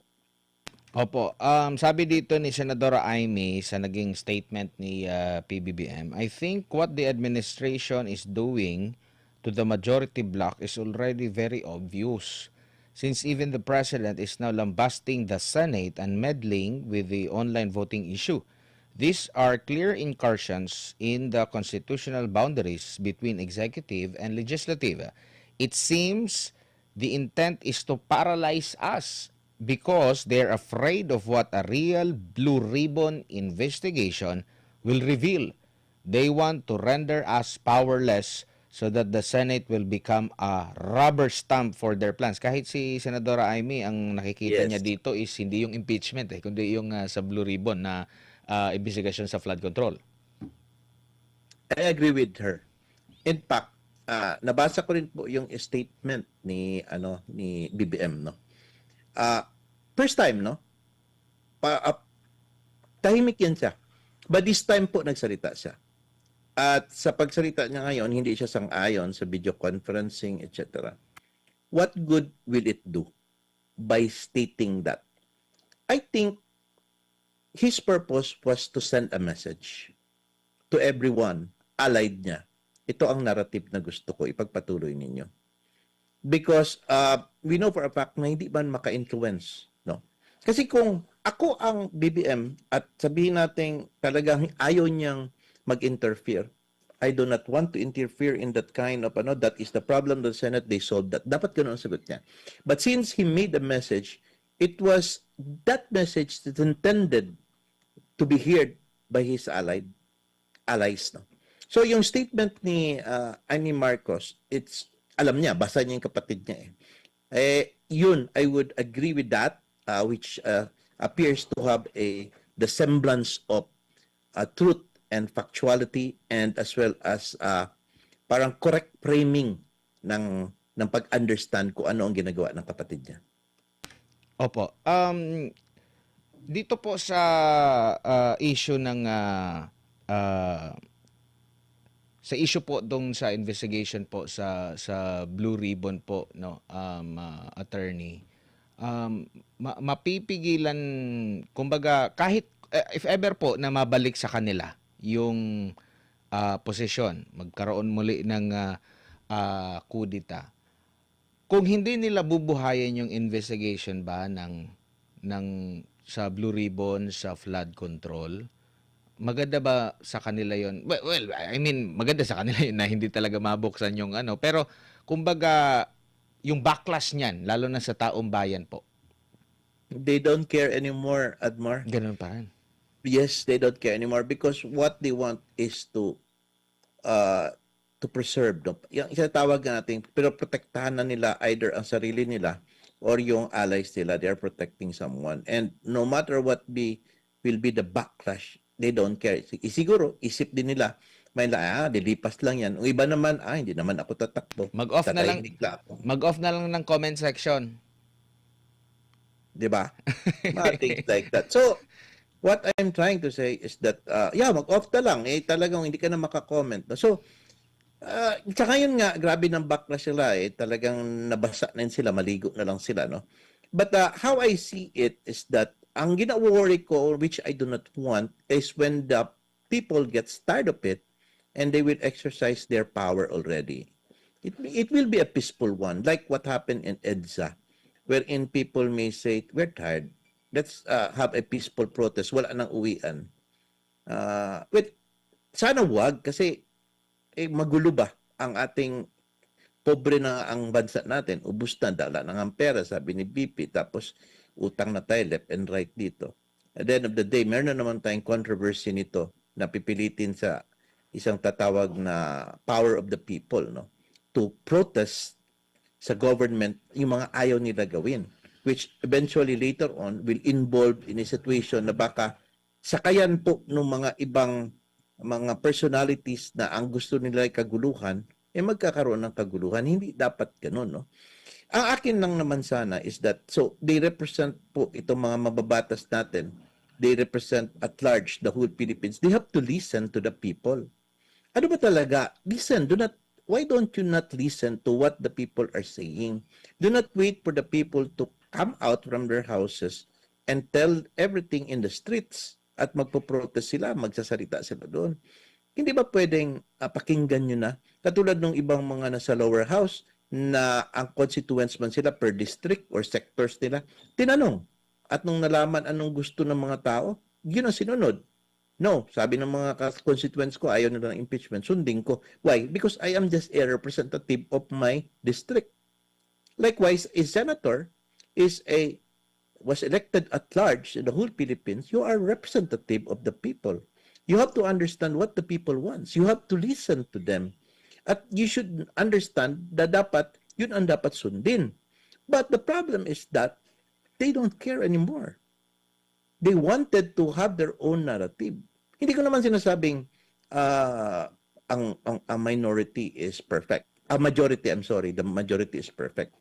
Opo, sabi dito ni Senadora Amy sa naging statement ni PBBM, I think what the administration is doing to the majority bloc is already very obvious, since even the president is now lambasting the Senate and meddling with the online voting issue. These are clear incursions in the constitutional boundaries between executive and legislative. It seems the intent is to paralyze us because they're afraid of what a real blue ribbon investigation will reveal. They want to render us powerless so that the Senate will become a rubber stamp for their plans. Kahit si Senadora Amy, ang nakikita niya dito is hindi yung impeachment, kundi yung sa blue ribbon na investigasyon sa flood control. I agree with her. In fact, nabasa ko rin po yung statement ni BBM, no. Ah, First time, no. Tahimik yan siya. But this time po nagsalita siya. At sa pagsalita niya ngayon, hindi siya sang-ayon sa video conferencing, etc. What good will it do by stating that? I think his purpose was to send a message to everyone, allied niya. Ito ang narrative na gusto ko ipagpatuloy ninyo. Because we know for a fact na hindi man maka-influence. No? Kasi kung ako ang BBM at sabihin natin talagang ayaw niyang mag-interfere, I do not want to interfere in that kind of, that is the problem of the Senate, they solved that. Dapat ganun ang sagot niya. But since he made a message, it was that message that intended to be heard by his allies. No? So yung statement ni Marcos, alam niya, basa niya yung kapatid niya yun, I would agree with that, which appears to have the semblance of truth and factuality, and as well as parang correct framing ng pag-understand kung ano ang ginagawa ng kapatid niya. Opo. Dito po sa issue ng sa issue po dong sa investigation po sa Blue Ribbon po, no, attorney, mapipigilan, kumbaga, kahit if ever po na mabalik sa kanila yung posisyon, magkaroon muli ng kudita, kung hindi nila bubuhayin yung investigation ba ng sa Blue Ribbon, sa flood control, maganda ba sa kanila yon? Well, I mean, maganda sa kanila yun na hindi talaga mabuksan yung pero kumbaga yung backlash niyan, lalo na sa taong bayan po. They don't care anymore, Admar. Ganun pa rin. Yes, they don't care anymore because what they want is to preserve. No? Yung itatawag natin, pero protektahan na nila either ang sarili nila or yung allies nila. They are protecting someone. And no matter what will be the backlash, they don't care. Siguro, isip din nila, may dilipas lang yan. Ang iba naman, hindi naman ako tatakbo. Mag-off na lang. Mag-off na lang ng comment section. 'Di ba? Things like that. So, what I'm trying to say is that, mag-off na lang. Talagang hindi ka na makakomment. No? So, tsaka yun nga, grabe ng backlash sila. Talagang nabasa na yun sila, maligo na lang sila. No? But how I see it is that, ang gina-worry ko, which I do not want, is when the people get tired of it and they will exercise their power already. It will be a peaceful one, like what happened in EDSA, wherein people may say, we're tired. Let's have a peaceful protest. Wala nang uwian. Sana wag, kasi magulo ba ang ating pobre na ang bansa natin? Ubus na, dala ng ang pera, sabi ni BP. Tapos, utang na tayo left and right dito. At the end of the day, meron na naman tayong controversy nito na pipilitin sa isang tatawag na power of the people, no, to protest sa government yung mga ayaw nila gawin, which eventually later on will involve in a situation na baka sakayan po ng mga ibang mga personalities na ang gusto nila ay kaguluhan, magkakaroon ng kaguluhan. Hindi dapat ganun, no? Ang akin lang naman sana is that, so they represent po itong mga mababatas natin. They represent at large the whole Philippines. They have to listen to the people. Ano ba talaga? Listen, why don't you not listen to what the people are saying? Do not wait for the people to come out from their houses and tell everything in the streets at magpo-protest sila, magsasalita sila doon. Hindi ba pwedeng pakinggan nyo na? Katulad ng ibang mga nasa lower house, na ang constituents man sila per district or sectors nila, tinanong. At nung nalaman anong gusto ng mga tao, yun ang sinunod. No, sabi ng mga constituents ko, ayaw nila ng impeachment, sundin ko. Why? Because I am just a representative of my district. Likewise, a senator was elected at large in the whole Philippines. You are representative of the people. You have to understand what the people wants. You have to listen to them. At you should understand na yun ang dapat sundin. But the problem is that they don't care anymore. They wanted to have their own narrative. Hindi ko naman sinasabing ang minority is perfect. majority, I'm sorry, the majority is perfect.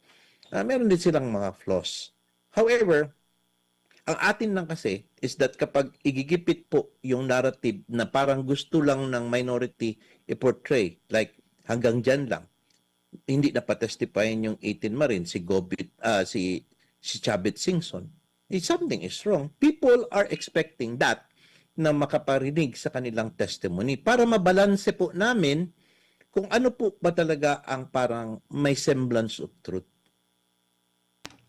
Meron din silang mga flaws. However, ang atin lang kasi is that kapag igigipit po yung narrative na parang gusto lang ng minority i-portray, like hanggang dyan lang, hindi na pa-testifyin yung 18 Marine, si Chavit Singson, something is wrong. People are expecting that na makaparinig sa kanilang testimony para mabalanse po namin kung ano po ba talaga ang parang may semblance of truth.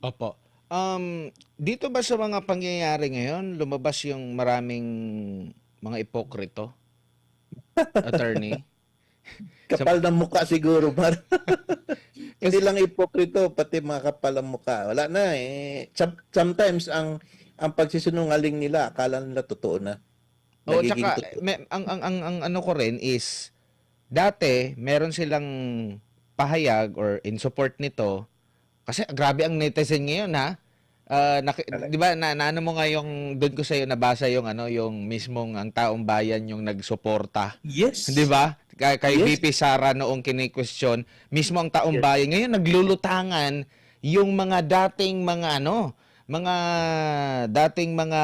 Opo. Dito ba sa mga pangyayari ngayon, lumabas yung maraming mga ipokrito, attorney? Sa, Kapal ng mukha siguro, Mar. Hindi kasi, lang ipokrito, pati mga kapal ng mukha. Wala na eh. Sometimes ang pagsisinungaling nila, akala nila totoo na. oo, Nagiging tsaka, totoo. ang ano ko rin is, dati, meron silang pahayag or in support nito, kasi grabe ang netizen ngayon ha. 'Di ba naano mo nga yung doon ko sa iyo nabasa yung ano yung mismong ang taong bayan yung nagsuporta, 'di Yes. ba? Kay Yes. VP Sara noong kini-question, mismo ang taong Yes. bayan ngayon naglulutangan yung mga dating mga ano, mga dating mga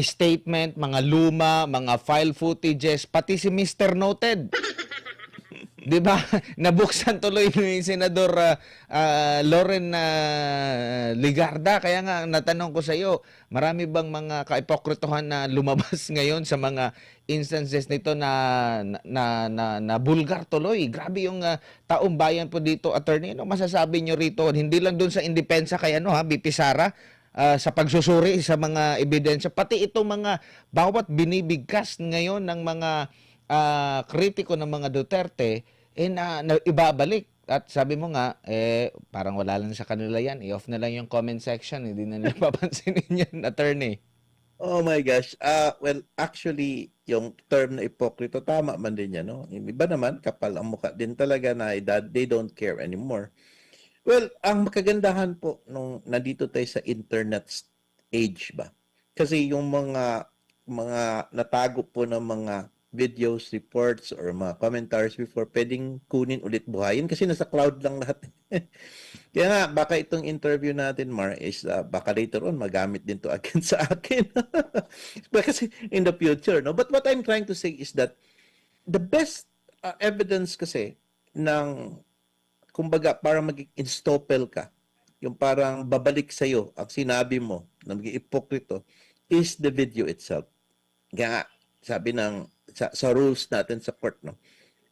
statement, mga luma, mga file footages, pati si Mr. Noted. 'Di ba? Nabuksan tuloy ni Senador Loren Ligarda. Kaya nga natanong ko sa iyo, marami bang mga kaipokritohan na lumabas ngayon sa mga instances nito na bulgar tuloy. Grabe yung taong bayan po dito, attorney. Ano masasabi niyo rito? Hindi lang doon sa indepensa kay ano ha, BP Sara, sa pagsusuri sa mga ebidensya, pati itong mga bawat binibigkas ngayon ng mga kritiko ng mga Duterte na ibabalik. At sabi mo nga, parang wala lang sa kanila yan. I-off na lang yung comment section. Hindi na nila papansinin yan, attorney. Oh my gosh. Well, actually, yung term na ipokrito, tama man din yan, no? Yung iba naman, kapal ang mukha din talaga na they don't care anymore. Well, ang makagandahan po nung nandito tayo sa internet age ba? Kasi yung mga natago po ng mga videos, reports, or mga commentaries before, pwedeng kunin ulit buhayin kasi nasa cloud lang lahat. Kaya nga, baka itong interview natin, Mar, is baka later on magamit din to again sa akin. Kasi in the future, no? But what I'm trying to say is that the best evidence kasi ng, kumbaga, parang maging instapel ka, yung parang babalik sa'yo ang sinabi mo na maging ipokrito, is the video itself. Kaya nga, sabi ng sa rules natin sa court, no,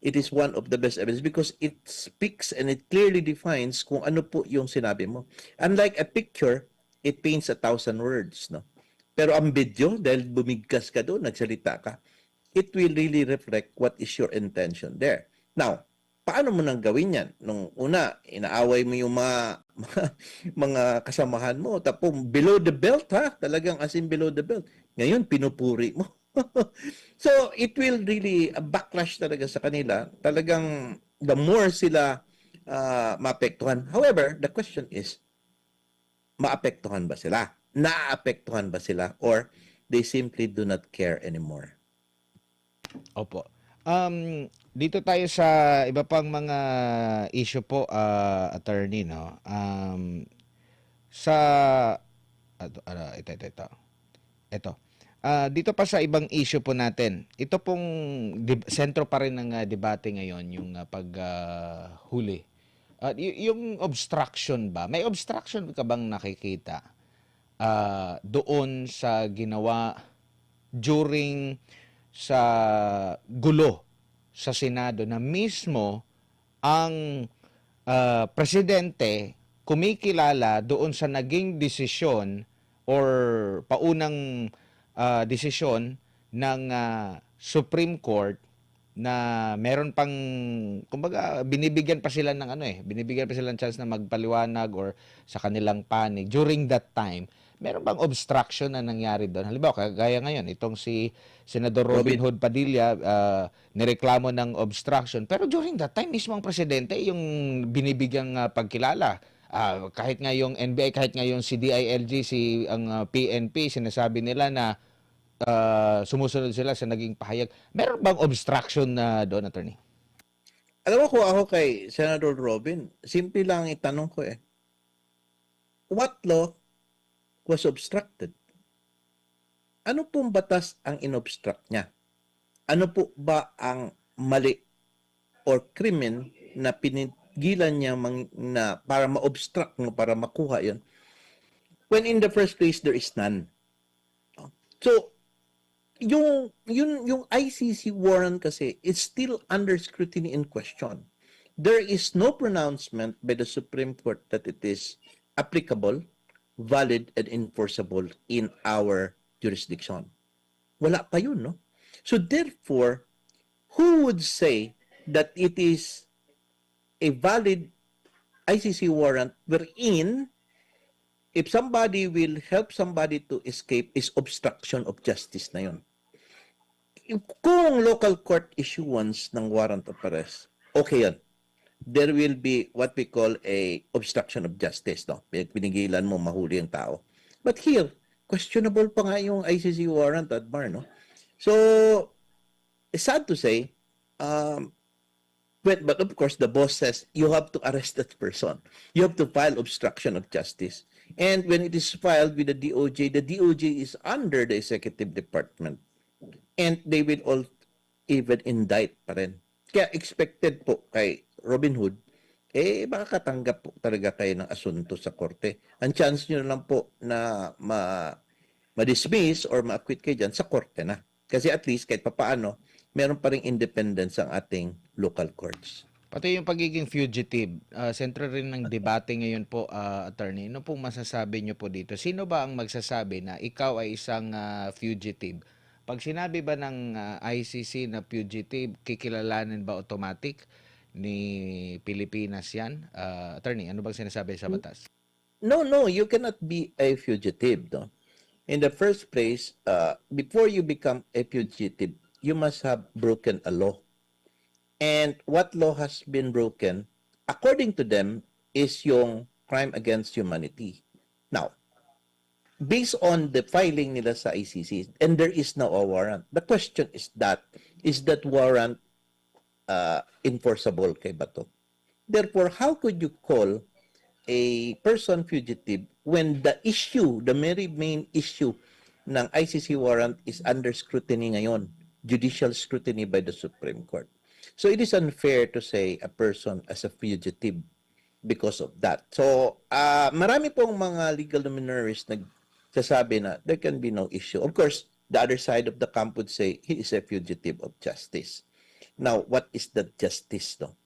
it is one of the best evidence because it speaks and it clearly defines kung ano po yung sinabi mo. Unlike a picture, it paints 1,000 words, no. Pero ang video, dahil bumigkas ka doon, nagsalita ka, it will really reflect what is your intention there. Now, paano mo nang gawin yan? Nung una, inaaway mo yung mga kasamahan mo, tapos below the belt, ha? Talagang as in below the belt. Ngayon, pinupuri mo. So, it will really backlash talaga sa kanila. Talagang the more sila maapektuhan. However, the question is, maapektuhan ba sila? Naapektuhan ba sila? Or they simply do not care anymore? Opo. Dito tayo sa iba pang mga issue po, attorney, no? Sa, ito. Ito. Dito pa sa ibang issue po natin, ito pong sentro pa rin ng debate ngayon, yung paghuli. Yung obstruction ba? May obstruction ka bang nakikita doon sa ginawa during sa gulo sa Senado na mismo ang presidente kumikilala doon sa naging desisyon or paunang desisyon ng Supreme Court na meron pang kumbaga binibigyan pa sila ng binibigyan pa sila ng chance na magpaliwanag or sa kanilang panig during that time. Meron bang obstruction na nangyari doon? Halimbawa, kagaya ngayon, itong si Senador Robin Hood Padilla, nireklamo ng obstruction. Pero during that time, mismo ang presidente yung binibigyang pagkilala. Kahit nga yung NBI, kahit nga yung CDILG, ang PNP, sinasabi nila na sumusunod sila sa naging pahayag. Meron bang obstruction na doon, attorney? Alam mo kung ako kay Senator Robin, simple lang ang itanong ko eh. What law was obstructed? Ano pong batas ang inobstruct niya? Ano po ba ang mali or krimen na pinigilan niya na para ma-obstruct mo, para makuha yon? When in the first place, there is none. So, yung ICC warrant kasi is still under scrutiny and question. There is no pronouncement by the Supreme Court that it is applicable, valid, and enforceable in our jurisdiction. Wala pa yun, no? So therefore, who would say that it is a valid ICC warrant wherein if somebody will help somebody to escape is obstruction of justice na yun? Kung local court issuance ng warrant of arrest, okay yan. There will be what we call a obstruction of justice, no? Pinigilan mo mahuli ang tao. But here, questionable pa nga yung ICC warrant at bar, no? So, it's sad to say, but of course, the boss says you have to arrest that person. You have to file obstruction of justice. And when it is filed with the DOJ is under the executive department. And they will all even indict pa rin. Kaya expected po kay Robin Hood, makakatanggap po talaga kayo ng asunto sa korte. Ang chance nyo lang po na ma-dismiss or ma-acquit kayo dyan sa korte na. Kasi at least kahit papaano, meron pa rin independence ang ating local courts. Pati yung pagiging fugitive, sentro rin ng debate ngayon po, attorney. Ano pong masasabi nyo po dito? Sino ba ang magsasabi na ikaw ay isang fugitive? Pag sinabi ba ng ICC na fugitive, kikilalanin ba automatic ni Pilipinas yan? Attorney, ano bang sinasabi sa batas? No, you cannot be a fugitive. No? In the first place, before you become a fugitive, you must have broken a law. And what law has been broken, according to them, is yung crime against humanity. Now, based on the filing nila sa ICC, and there is now a warrant, the question is that warrant enforceable kay Bato? Therefore, how could you call a person fugitive when the very main issue ng ICC warrant is under scrutiny ngayon, judicial scrutiny by the Supreme Court? So it is unfair to say a person as a fugitive because of that. So marami pong mga legal luminaries nagsasabi na there can be no issue. Of course, the other side of the camp would say he is a fugitive of justice. Now, what is that justice, no?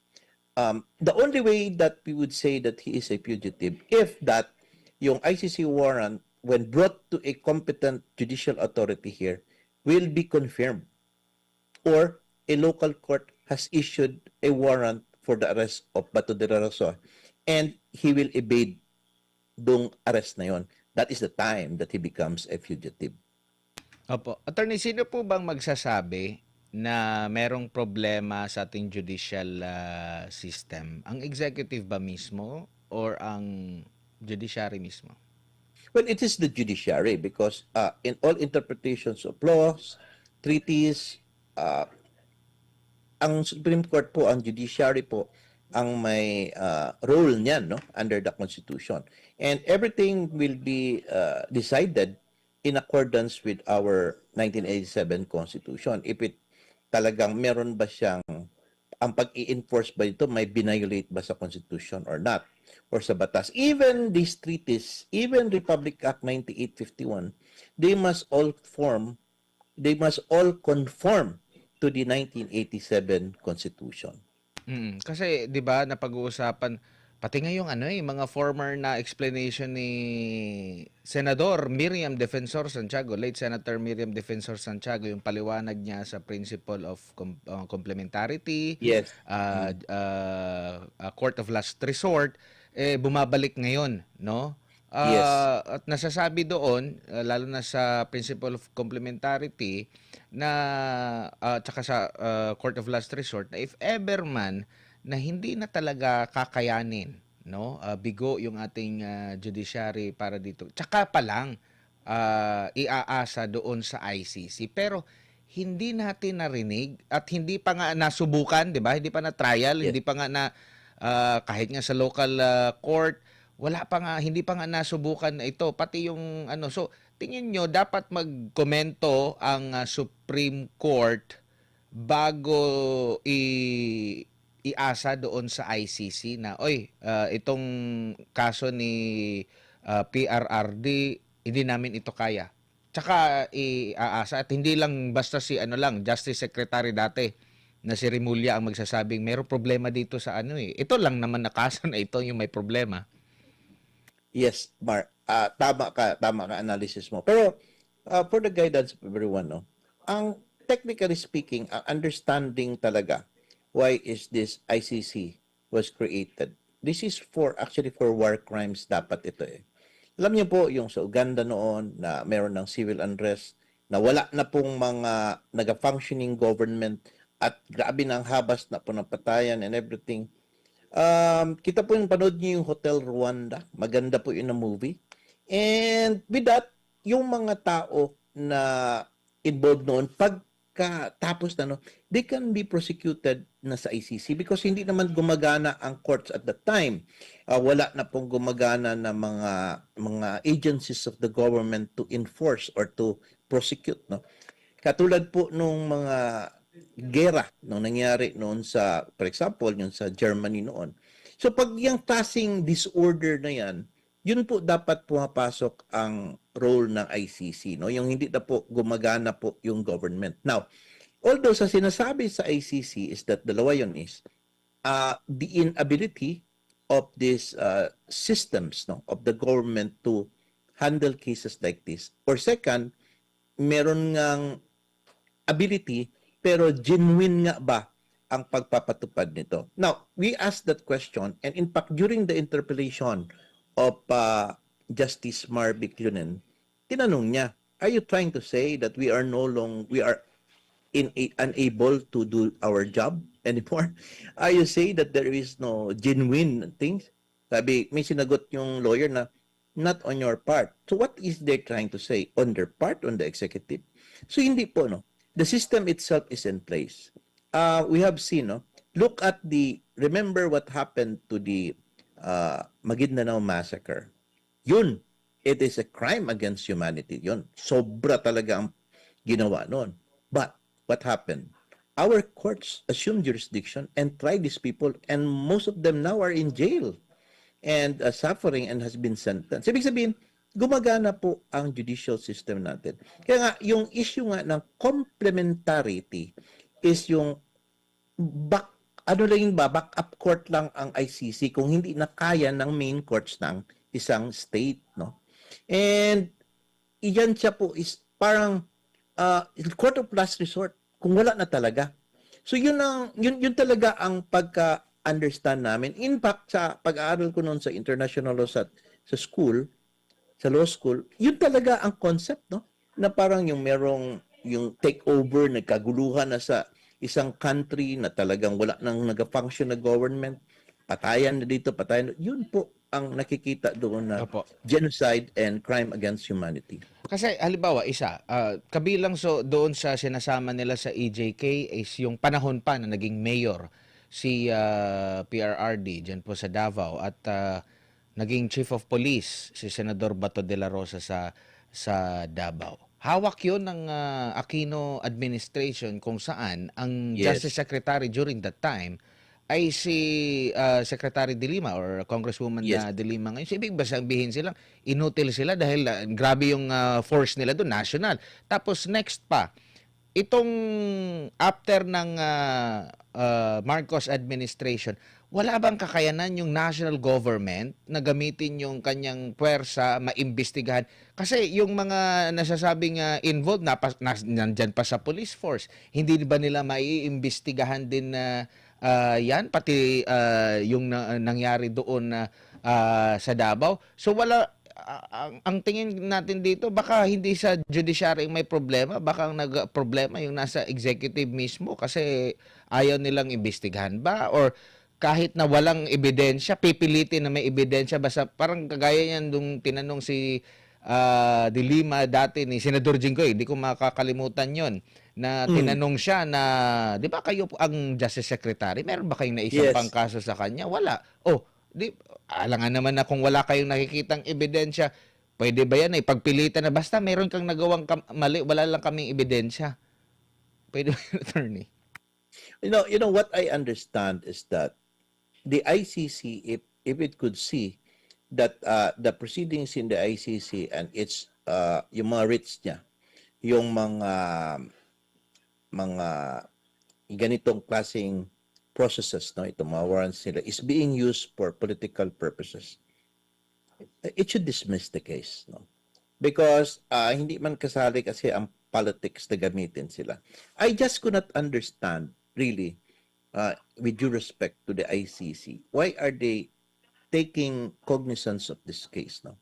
The only way that we would say that he is a fugitive if that yung ICC warrant, when brought to a competent judicial authority here, will be confirmed, or a local court has issued a warrant for the arrest of Bato de la Rosa and he will evade dong arrest na yon. That is the time that he becomes a fugitive. Opo. Attorney, sino po bang magsasabi na merong problema sa ating judicial system? Ang executive ba mismo or ang judiciary mismo? Well, it is the judiciary because in all interpretations of laws, treaties, ang Supreme Court po, ang judiciary po, ang may role niyan, no, under the Constitution. And everything will be decided in accordance with our 1987 Constitution. If it talagang meron ba siyang, ang pag-i-enforce ba ito, may binayolate ba sa Constitution or not, or sa batas. Even these treaties, even Republic Act 9851, they must all conform to the 1987 Constitution. Kasi 'di ba napag-uusapan pati ngayong mga former na explanation ni Senador Miriam Defensor Santiago, late Senator Miriam Defensor Santiago, yung paliwanag niya sa principle of complementarity, Yes. court of last resort, bumabalik ngayon, no? Yes. At nasasabi doon, lalo na sa principle of complementarity, na tsaka sa court of last resort, na if ever man na hindi na talaga kakayanin, no, bigo yung ating judiciary para dito, tsaka pa lang iaasa doon sa ICC. Pero hindi natin narinig at hindi pa nga nasubukan, 'di ba? Hindi pa na trial, Yes. hindi pa nga na kahit nga sa local court, wala pa nga, hindi pa nga nasubukan na ito, pati yung ano. So, tingin nyo dapat magkomento ang Supreme Court bago iasa doon sa ICC na, oy, itong kaso ni PRRD, hindi namin ito kaya. Tsaka iaasa at hindi lang basta si ano lang, Justice Secretary dati na si Rimulya ang magsasabing mayroong problema dito sa ano eh. Ito lang naman na kaso na ito yung may problema. Yes, Mark. Tama ka analysis mo. Pero for the guidance of everyone, no, ang technically speaking, ang understanding talaga why is this ICC was created. This is actually for war crimes dapat ito eh. Alam niyo po yung sa Uganda noon na meron ng civil unrest na wala na pong mga naga-functioning government at grabe na ang habas na po ng patayan and everything. Kita po yung panood niyo yung Hotel Rwanda. Maganda po yun na movie. And with that, yung mga tao na involved noon, pagkatapos na, no, they can be prosecuted na sa ICC because hindi naman gumagana ang courts at that time. Wala na pong gumagana na mga agencies of the government to enforce or to prosecute. No? Katulad po nung mga gera nung nangyari noon sa, for example, yung sa Germany noon. So pag yung klaseng disorder na yan, yun po dapat pumapasok ang role ng ICC, no? Yung hindi na po gumagana po yung government. Now, although sa sinasabi sa ICC is that dalawa yun is the inability of these systems, no, of the government to handle cases like this. Or second, meron ngang ability pero genuine nga ba ang pagpapatupad nito? Now, we asked that question and in fact, during the interpellation of Justice Marvick Yunen, tinanong niya, are you trying to say that we are unable to do our job anymore? Are you saying that there is no genuine things? Sabi, may sinagot yung lawyer na, not on your part. So what is they trying to say? On their part, on the executive? So hindi po, no? The system itself is in place. We have seen, no? Look at remember what happened to the Maguindanao massacre. Yun, it is a crime against humanity. Yun, sobra talaga ang ginawa noon. But, what happened? Our courts assumed jurisdiction and tried these people and most of them now are in jail and suffering and has been sentenced. Ibig sabihin, gumagana po ang judicial system natin. Kaya nga, yung issue nga ng complementarity is yung back up court lang ang ICC kung hindi na kaya ng main courts ng isang state, no? And iyan siya po is parang court of last resort kung wala na talaga. So yun talaga ang pagka-understand namin. In fact, sa pag-aaral ko noon sa international law sa school, sa law school, yun talaga ang concept, no? Na parang yung merong yung takeover, nagkaguluhan na sa isang country na talagang wala nang nag-function na government, patayan na dito, patayan na. Yun po ang nakikita doon na Opo. genocide and crime against humanity. Kasi halimbawa, kabilang doon sa sinasama nila sa EJK is yung panahon pa na naging mayor si PRRD dyan po sa Davao at naging chief of police si Senador Bato de la Rosa sa Davao. Hawak yun ng Aquino administration kung saan ang Yes. Justice Secretary during that time ay si Secretary De Lima or Congresswoman Yes. De Lima ngayon. So, ibig ba sabihin silang inutil sila dahil grabe yung force nila doon, national. Tapos next pa, itong after ng Marcos administration, wala bang kakayanan yung national government na gamitin yung kanyang puwersa, maimbestigahan? Kasi yung mga nasasabing involved, nandyan pa sa police force. Hindi ba nila maiimbestigahan din yan? Pati yung nangyari doon sa Davao. So wala, ang tingin natin dito, baka hindi sa judiciary may problema, baka ang nag-problema yung nasa executive mismo kasi ayaw nilang imbestigahan ba? Or kahit na walang ebidensya, pipilitin na may ebidensya, basta parang kagaya yan nung tinanong si De Lima dati ni Senador Jinggoy, hindi ko makakalimutan yon na Mm. tinanong siya na, "Di ba kayo po ang Justice Secretary? Meron ba kayong naisampang Yes. kaso sa kanya?" Wala. Oh, di alangan naman na kung wala kayong nakikitang ebidensya, pwede ba yan na ipagpilitan na basta meron kang nagawang mali, wala lang kaming ebidensya. Pwede ba yun, attorney? You know what I understand is that the ICC, if it could see that the proceedings in the ICC and its yung mga writs niya, yung mga ganitong klaseng processes, no, itong mga warrants nila is being used for political purposes, it should dismiss the case, no? Because hindi man kasali kasi ang politics na gamitin sila. I just could not understand, really, with due respect to the ICC, why are they taking cognizance of this case, no?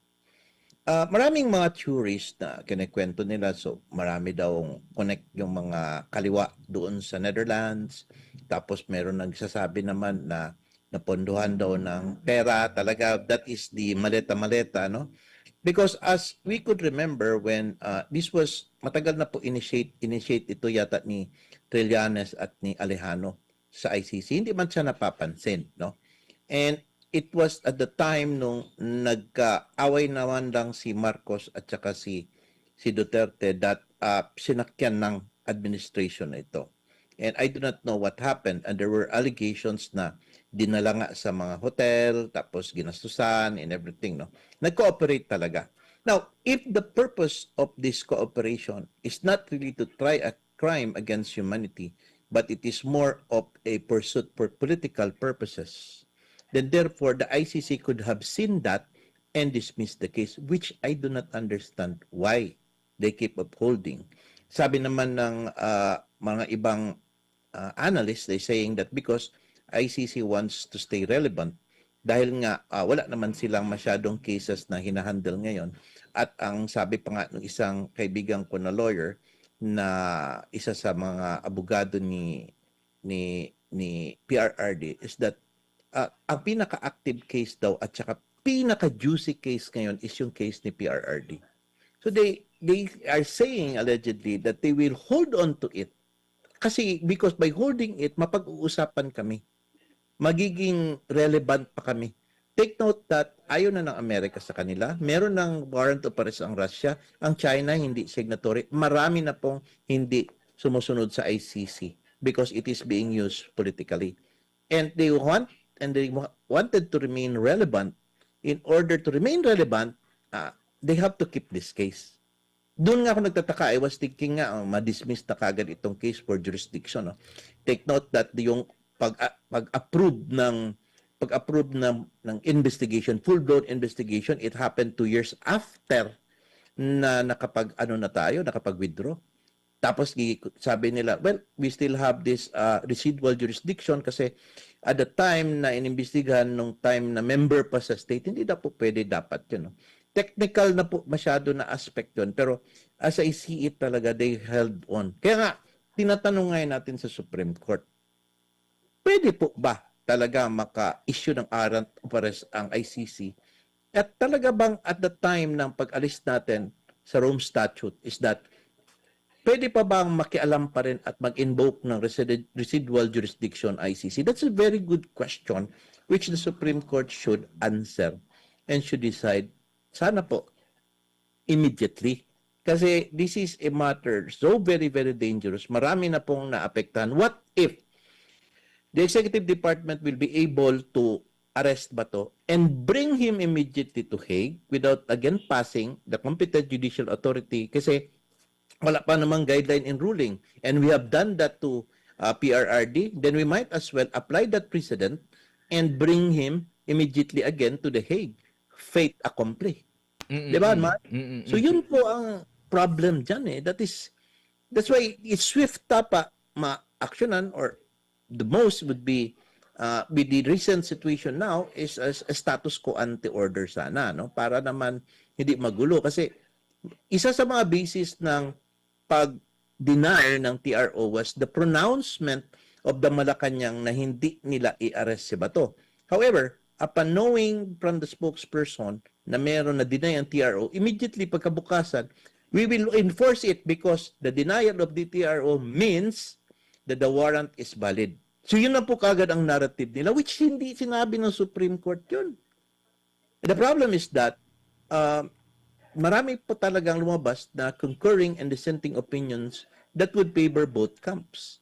Maraming mga theories na kinikwento nila. So, marami daw connect yung mga kaliwa doon sa Netherlands. Tapos, meron nagsasabi naman na napondohan daw ng pera. Talaga, that is the maleta-maleta, no? Because as we could remember when this was, matagal na po initiate ito yata ni Trillanes at ni Alejano sa ICC. Hindi man siya napapansin, no? And it was at the time nung nagkaaway naman lang si Marcos at saka si Duterte that sinakyan ng administration na ito. And I do not know what happened. And there were allegations na dinala nga sa mga hotel, tapos ginastusan and everything, no? Nag-cooperate talaga. Now, if the purpose of this cooperation is not really to try a crime against humanity, but it is more of a pursuit for political purposes, then therefore the ICC could have seen that and dismissed the case, which I do not understand why they keep upholding. Sabi naman ng mga ibang analysts, they saying that because ICC wants to stay relevant dahil nga wala naman silang masyadong cases na hinahandle ngayon. At ang sabi pa nga ng isang kaibigan ko na lawyer na isa sa mga abogado ni PRRD is that ang pinaka-active case daw at saka pinaka-juicy case ngayon is yung case ni PRRD. So they are saying allegedly that they will hold on to it kasi because by holding it, mapag-uusapan kami. Magiging relevant pa kami. Take note that ayaw na ng Amerika sa kanila. Meron ng warrant of arrest ang Russia. Ang China hindi signatory. Marami na pong hindi sumusunod sa ICC because it is being used politically. And they wanted to remain relevant. In order to remain relevant, they have to keep this case. Doon nga ako nagtataka. I was thinking nga, ma-dismiss na kagad itong case for jurisdiction. No? Take note that yung pag-approve ng investigation, full-blown investigation, it happened 2 years after na nakapag-withdraw. Tapos sabi nila, well, we still have this residual jurisdiction kasi at the time na inimbestigahan nung time na member pa sa state, hindi na po pwede dapat yun. No? Technical na po masyado na aspect yun. Pero as I see it talaga, they held on. Kaya nga, tinatanong ngayon natin sa Supreme Court, pwede po ba talaga maka-issue ng warrant of arrest ang ICC? At talaga bang at the time ng pag-alis natin sa Rome Statute is that pwede pa bang makialam pa rin at mag-invoke ng residual jurisdiction ICC? That's a very good question which the Supreme Court should answer and should decide, sana po, immediately. Kasi this is a matter so very, very dangerous. Marami na pong naapektahan. What if the Executive Department will be able to arrest Bato and bring him immediately to Hague without again passing the competent judicial authority? Kasi wala pa namang guideline in ruling. And we have done that to PRRD. Then we might as well apply that precedent and bring him immediately again to the Hague. Fait accompli. Diba, Mark? So yun po ang problem dyan eh. That's why it's swift pa ma-actionan or the most would be with the recent situation now is a status quo ante order sana, no? Para naman hindi magulo. Kasi isa sa mga basis ng pag-deny ng TRO was the pronouncement of the Malacanang na hindi nila i-arrest si Bato. However, upon knowing from the spokesperson na meron na deny ang TRO, immediately pagkabukasan, We will enforce it because the denial of DTRO means that the warrant is valid. So yun na po kagad ang narrative nila, which hindi sinabi ng Supreme Court yun. The problem is that marami po talagang lumabas na concurring and dissenting opinions that would favor both camps.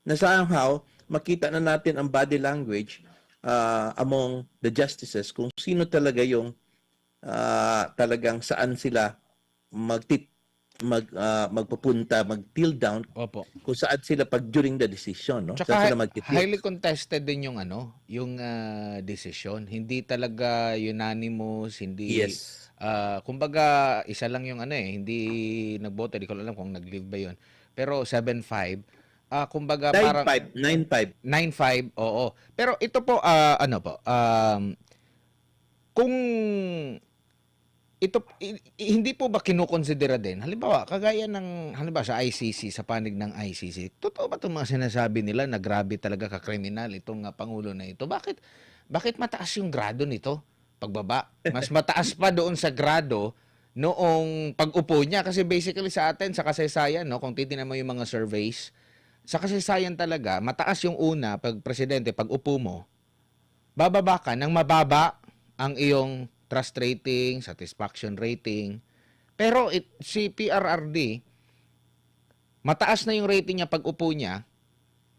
Na somehow, makita na natin ang body language among the justices kung sino talaga yung talagang saan sila magpupunta, mag-till down, Opo. kung saan sila pag during the decision, no? Tsaka Saan sila magtitil. highly contested din yung yung decision. Hindi talaga unanimous, hindi Yes. kumbaga isa lang yung hindi nagboto, di ko alam kung nag-leave ba yun. Pero 7-5, kumbaga parang 9-5. 9-5, oo. Pero ito po kung ito hindi po ba kinukonsidera din halimbawa kagaya ng sa ICC, sa panig ng ICC, totoo ba itong mga sinasabi nila na grabe talaga ka-kriminal itong pangulo na ito? Bakit mataas yung grado nito pagbaba? Mas mataas pa doon sa grado noong pag-upo niya, kasi basically sa atin sa kasaysayan, no, kung titingnan mo yung mga surveys sa kasaysayan talaga, mataas yung una pag presidente, pag upo mo, bababa ka ng mababa ang iyong trust rating, satisfaction rating. Pero si PRRD, mataas na yung rating niya pag upo niya,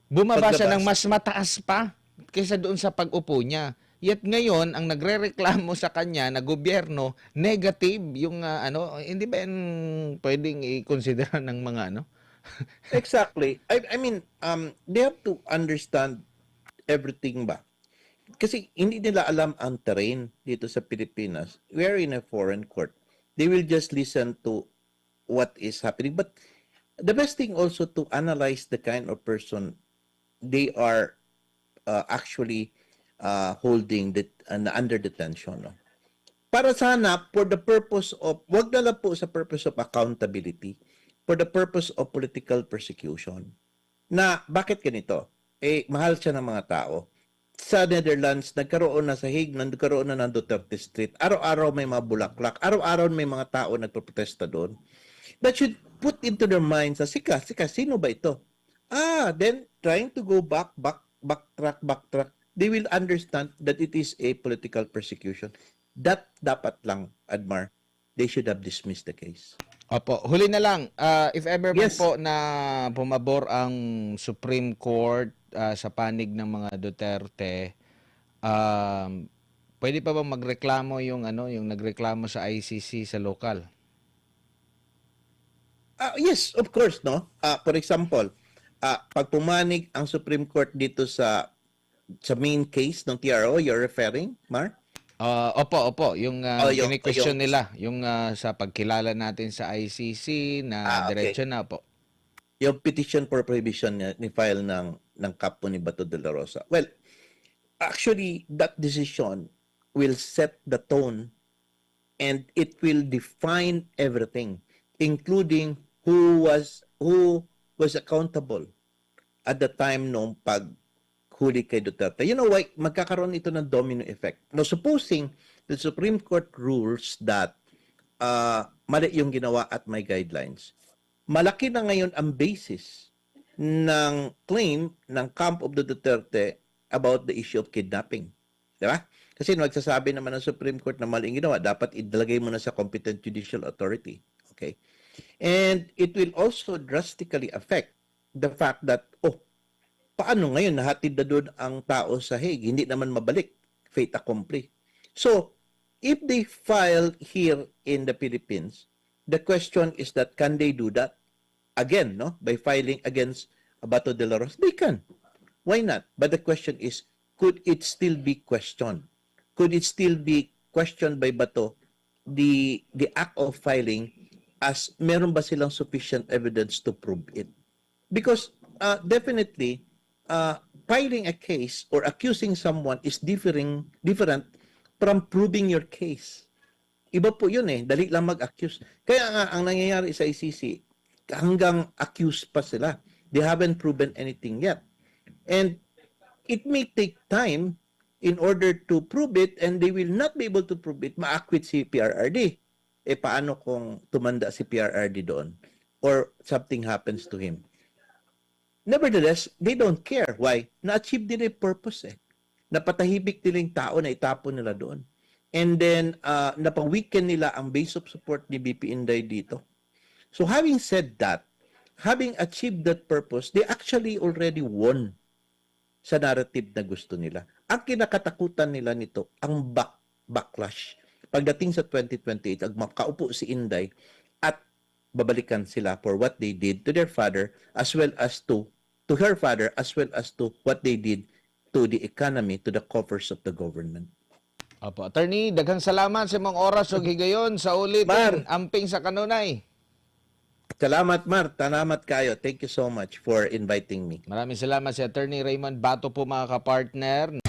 bumaba siya ng mas mataas pa kaysa doon sa pag-upo niya. Yet ngayon, ang nagrereklamo sa kanya na gobyerno, negative yung hindi ba yan pwedeng i-consider ng mga Exactly. I mean, they have to understand everything ba? Kasi hindi nila alam ang terrain dito sa Pilipinas. We are in a foreign court. They will just listen to what is happening. But the best thing also to analyze the kind of person they are actually holding under detention. No? Para sana, for the purpose of, wag na lang po sa purpose of accountability, for the purpose of political persecution. Na bakit ganito? Mahal siya ng mga tao. Sa Netherlands, nagkaroon na sa Hague, nagkaroon na ng Duterte Street. Araw-araw may mga bulaklak. Araw-araw may mga tao nagprotesta doon. That should put into their minds, sika, sino ba ito? Then trying to go backtrack, they will understand that it is a political persecution. That dapat lang, Admar, they should have dismissed the case. Opo, huli na lang, if ever man Yes. po na pumabor ang Supreme Court sa panig ng mga Duterte, pwede pa bang magreklamo yung nagreklamo sa ICC sa lokal? Yes, of course, no. For example, pag pumanig ang Supreme Court dito sa main case ng TRO, you're referring, Mar? Opo, yung yung- kini-question yung- nila, yung sa pagkilala natin sa ICC na Okay. diretso na po. Yung petition for prohibition ni file ng kapo ni Bato de la Rosa. Well, actually, that decision will set the tone and it will define everything, including who was accountable at the time nung paghuli kay Duterte. You know why? Magkakaroon ito ng domino effect. Now, supposing the Supreme Court rules that mali yung ginawa at may guidelines, malaki na ngayon ang basis ng claim ng camp of the Duterte about the issue of kidnapping. Di ba? Kasi nagsasabi naman ng Supreme Court na maling ginawa, dapat idalagay mo na sa competent judicial authority. Okay? And it will also drastically affect the fact that, paano ngayon nahatid na doon ang tao sa Hague? Hindi naman mabalik. Fait accompli. So, if they file here in the Philippines, the question is that can they do that? Again, no? By filing against Bato de la Rosa, they can. Why not? But the question is, could it still be questioned? Could it still be questioned by Bato the act of filing as meron ba silang sufficient evidence to prove it? Because definitely, filing a case or accusing someone is different from proving your case. Iba po yun dali lang mag-accuse. Kaya nga, ang nangyayari sa ICC, hanggang accused pa sila. They haven't proven anything yet. And it may take time in order to prove it, and they will not be able to prove it. Ma-acquit si PRRD. paano kung tumanda si PRRD doon or something happens to him? Nevertheless, they don't care. Why? Na-achieve nila yung purpose Napatahimik nila yung tao na itapon nila doon. And then, napaweaken nila ang base of support ni BP Inday dito. So having said that, having achieved that purpose, they actually already won sa narrative na gusto nila. Ang kinakatakutan nila nito, ang backlash. Pagdating sa 2028, ang makaupo si Inday at babalikan sila for what they did to their father as well as to her father as well as to what they did to the economy, to the coffers of the government. Opo, attorney, daghang salamat sa mong oras ug higayon sa ulitin Mar. amping sa kanunay. Salamat, Mar. Salamat kayo. Thank you so much for inviting me. Maraming salamat si attorney Raymond Bato po mga kapartner.